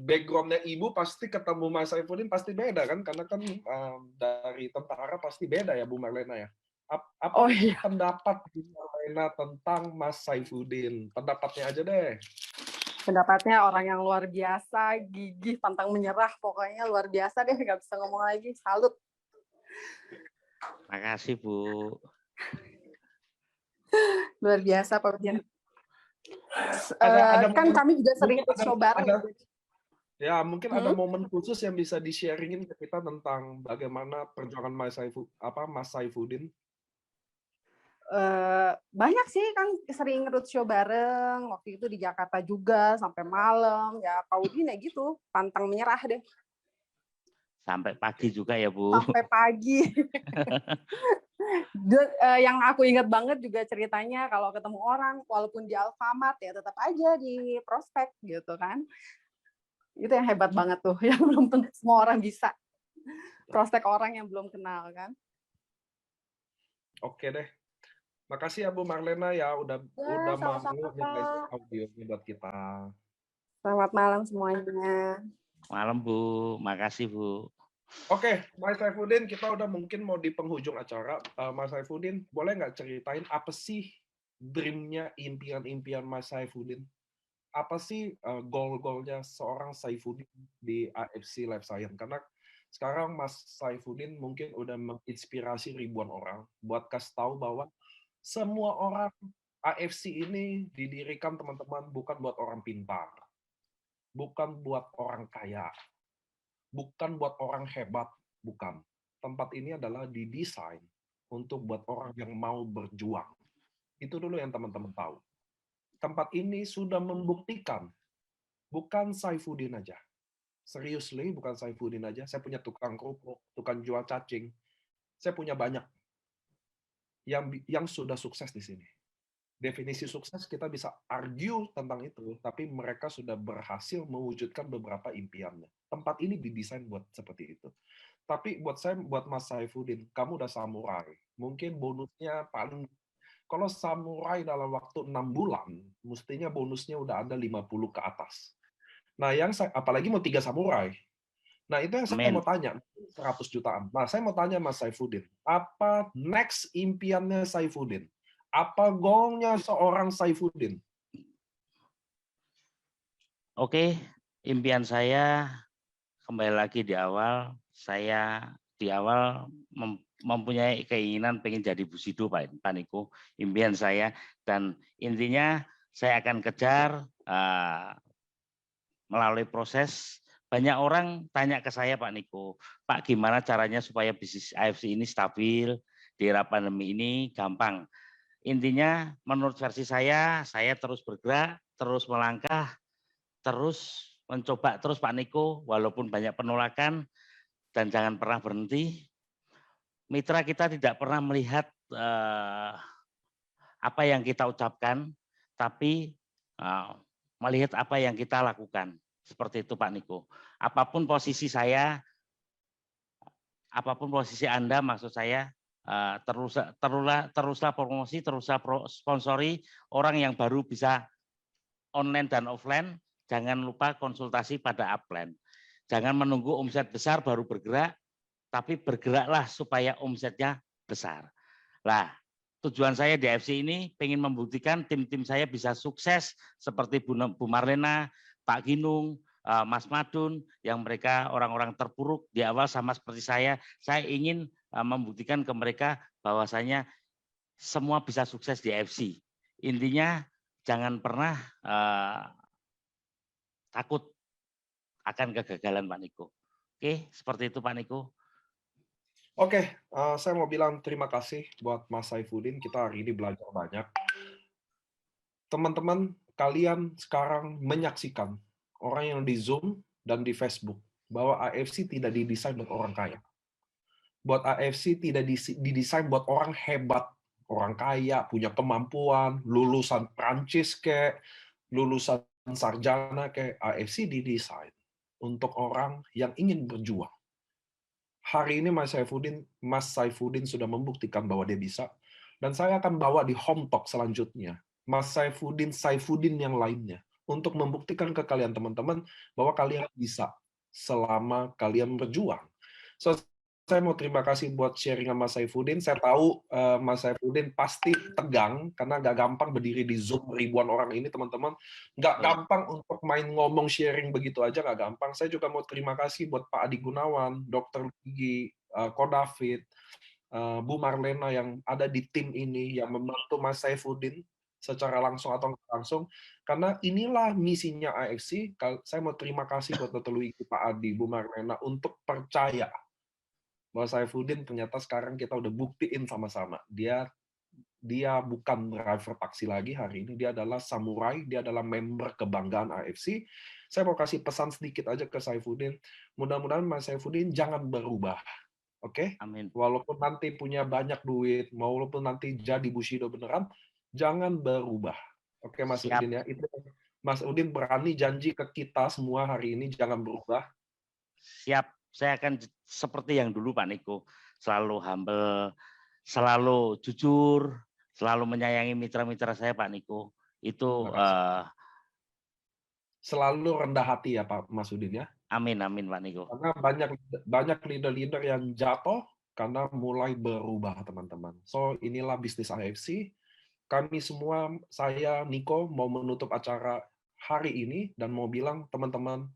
background-nya Ibu pasti ketemu Mas Saifuddin pasti beda kan? Karena kan dari tentara pasti beda ya Bu Marlena ya. Apa pendapat Bu Marlena tentang Mas Saifuddin? Pendapatnya aja deh. Pendapatnya orang yang luar biasa, gigih, pantang menyerah, pokoknya luar biasa deh, nggak bisa ngomong lagi, salut. Makasih Bu. Luar biasa Pak Udin. Kan kami juga sering show bareng. Ya, mungkin ada momen khusus yang bisa di-sharingin ke kita tentang bagaimana perjuangan Mas Saifuddin. Banyak sih kan sering roadshow bareng waktu itu di Jakarta juga sampai malam ya Pak Udin ya gitu pantang menyerah deh sampai pagi juga ya Bu sampai pagi. Yang aku ingat banget juga ceritanya kalau ketemu orang walaupun di Alfamart ya tetap aja di prospek gitu kan itu yang hebat banget tuh yang belum tentu semua orang bisa prospek orang yang belum kenal kan. Oke deh. Makasih ya Bu Marlena ya udah mau sama-sama, nyebain Pak. audionya buat kita. Selamat malam semuanya. Malam Bu, makasih Bu. Oke, Mas Saifuddin, kita udah mungkin mau di penghujung acara. Mas Saifuddin, boleh nggak ceritain apa sih dream-nya, impian-impian Mas Saifuddin? Apa sih goal-goalnya seorang Saifuddin di AFC Life Science? Karena sekarang Mas Saifuddin mungkin udah menginspirasi ribuan orang buat kasih tahu bahwa semua orang AFC ini didirikan teman-teman bukan buat orang pintar, bukan buat orang kaya, bukan buat orang hebat, bukan. Tempat ini adalah didesain untuk buat orang yang mau berjuang. Itu dulu yang teman-teman tahu. Tempat ini sudah membuktikan, bukan Saifuddin aja. Seriously, bukan Saifuddin aja. Saya punya tukang kerupuk, tukang jual cacing. Saya punya banyak yang sudah sukses di sini. Definisi sukses kita bisa argue tentang itu, tapi mereka sudah berhasil mewujudkan beberapa impiannya. Tempat ini didesain buat seperti itu. Tapi buat saya, buat Mas Saifuddin, kamu udah samurai. Mungkin bonusnya paling, kalau samurai dalam waktu 6 bulan, mestinya bonusnya udah ada 50 ke atas. Nah, apalagi mau 3 samurai. Nah, itu yang saya Amin. mau tanya, 100 jutaan. Nah, saya mau tanya Mas Saifuddin, apa next impiannya Saifuddin? Apa goalnya seorang Saifuddin? Oke, impian saya kembali lagi di awal, saya di awal mempunyai keinginan pengen jadi Busido Pak Niko, impian saya, dan intinya saya akan kejar melalui proses. Banyak orang tanya ke saya Pak Niko, Pak gimana caranya supaya bisnis AFC ini stabil di era pandemi ini? Gampang. Intinya menurut versi saya terus bergerak, terus melangkah, terus mencoba terus Pak Niko, walaupun banyak penolakan, dan jangan pernah berhenti. Mitra kita tidak pernah melihat apa yang kita ucapkan, tapi melihat apa yang kita lakukan. Seperti itu Pak Niko. Apapun posisi saya, apapun posisi Anda, maksud saya, teruslah promosi, teruslah sponsori orang yang baru bisa online dan offline. Jangan lupa konsultasi pada upline. Jangan menunggu omset besar baru bergerak, tapi bergeraklah supaya omsetnya besar. Nah, tujuan saya di AFC ini pengen membuktikan tim-tim saya bisa sukses seperti Bu Marlena, Pak Ginung, Mas Madun, yang mereka orang-orang terpuruk di awal sama seperti saya. Saya ingin membuktikan ke mereka bahwasanya semua bisa sukses di AFC. Intinya jangan pernah takut akan kegagalan Pak Niko. Oke, seperti itu Pak Niko. Oke, saya mau bilang terima kasih buat Mas Saifuddin. Kita hari ini belajar banyak. Teman-teman, kalian sekarang menyaksikan orang yang di Zoom dan di Facebook bahwa AFC tidak didesain buat orang kaya. Buat AFC tidak didesain buat orang hebat, orang kaya, punya kemampuan, lulusan Prancis kayak, lulusan sarjana kayak. AFC didesain untuk orang yang ingin berjuang. Hari ini Mas Saifuddin sudah membuktikan bahwa dia bisa, dan saya akan bawa di home talk selanjutnya Mas Saifuddin yang lainnya untuk membuktikan ke kalian teman-teman bahwa kalian bisa selama kalian berjuang. So, saya mau terima kasih buat sharing sama Mas Saifuddin. Saya tahu Mas Saifuddin pasti tegang karena nggak gampang berdiri di Zoom ribuan orang ini, teman-teman. Nggak gampang untuk main ngomong sharing begitu aja, nggak gampang. Saya juga mau terima kasih buat Pak Adi Gunawan, Dr. Gigi, Ko David, Bu Marlena yang ada di tim ini yang membantu Mas Saifuddin secara langsung atau nggak langsung, karena inilah misinya AFC. Saya mau terima kasih buat Dr. Luigi, Pak Adi, Bu Marlena untuk percaya bahwa Saifuddin ternyata sekarang kita udah buktiin sama-sama. Dia bukan driver taksi lagi hari ini, dia adalah samurai, dia adalah member kebanggaan AFC. Saya mau kasih pesan sedikit aja ke Saifuddin. Mudah-mudahan Mas Saifuddin jangan berubah. Oke? Amin. Walaupun nanti punya banyak duit, walaupun nanti jadi Bushido beneran, jangan berubah. Oke, Mas Siap. Udin ya. Itu Mas Udin berani janji ke kita semua hari ini jangan berubah. Siap. Saya akan seperti yang dulu Pak Niko, selalu humble, selalu jujur, selalu menyayangi mitra-mitra saya Pak Niko. Itu Terima kasih. Selalu rendah hati ya Pak Masudin ya. amin Pak Niko. Karena banyak leader-leader yang jatuh karena mulai berubah teman-teman. So inilah bisnis AFC. Kami semua, saya Niko mau menutup acara hari ini dan mau bilang teman-teman,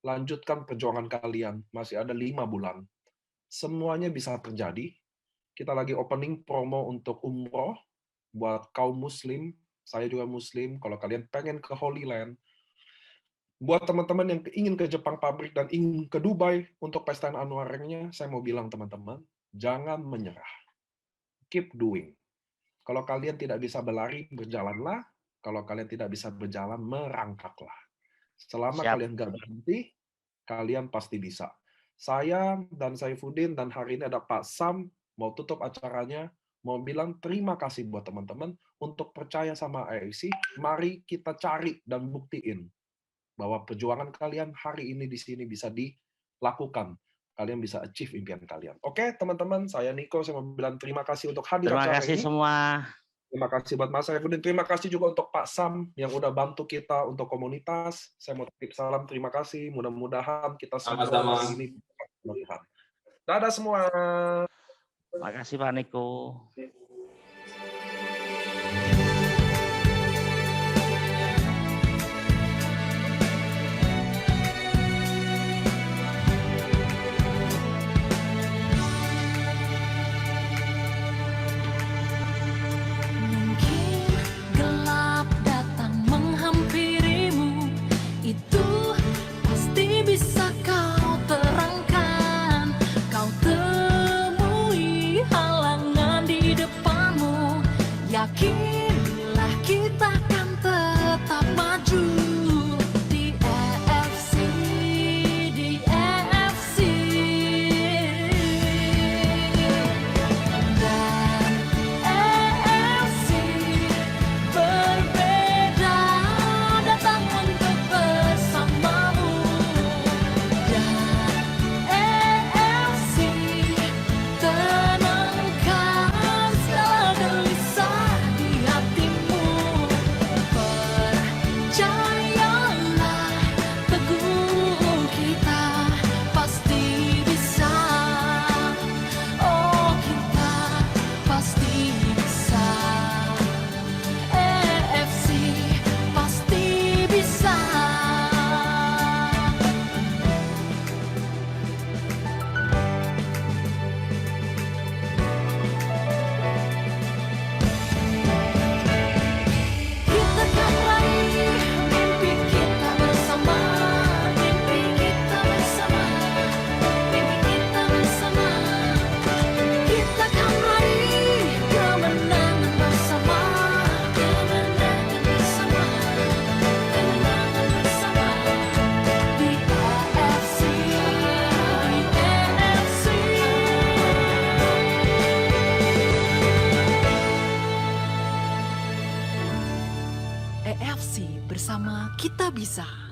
lanjutkan perjuangan kalian. Masih ada 5 bulan. Semuanya bisa terjadi. Kita lagi opening promo untuk umroh buat kaum muslim. Saya juga muslim. Kalau kalian pengen ke Holy Land, buat teman-teman yang ingin ke Jepang pabrik dan ingin ke Dubai untuk pesta anuarnya, saya mau bilang teman-teman, jangan menyerah. Keep doing. Kalau kalian tidak bisa berlari, berjalanlah. Kalau kalian tidak bisa berjalan, merangkaklah. Selama Siap. kalian nggak berhenti, kalian pasti bisa. Saya dan Saifuddin dan hari ini ada Pak Sam mau tutup acaranya, mau bilang terima kasih buat teman-teman untuk percaya sama AFC. Mari kita cari dan buktiin bahwa perjuangan kalian hari ini di sini bisa dilakukan. Kalian bisa achieve impian kalian. Oke, teman-teman, saya Niko, saya mau bilang terima kasih untuk hadir Terima acara kasih ini. semua. Terima kasih buat Mas Saifuddin. Terima kasih juga untuk Pak Sam yang udah bantu kita untuk komunitas. Saya mau titip salam terima kasih. Mudah-mudahan kita semua Sama-sama. hari ini Tuhan. Dadah semua. Terima kasih Pak Niko. Mungkin gelap datang menghampirimu, itu pasti bisa kau terangkan. Kau temui halangan di depanmu, yakinlah kita akan tetap maju. Di EFC, di EFC. Dan EFC berbeda datang untuk bersamamu. Dan EFC tenangkan segala gelisah di hatimu. Percayalah teguh, kita pasti bisa. Oh, kita pasti bisa. EFC pasti bisa. Kita kan raih mimpi kita bersama, mimpi kita bersama, mimpi kita bersama. Kita kan raih kemenangan bersama, kemenangan bersama, kemenangan bersama. Di EFC, di EFC. EFC bersama kita bisa.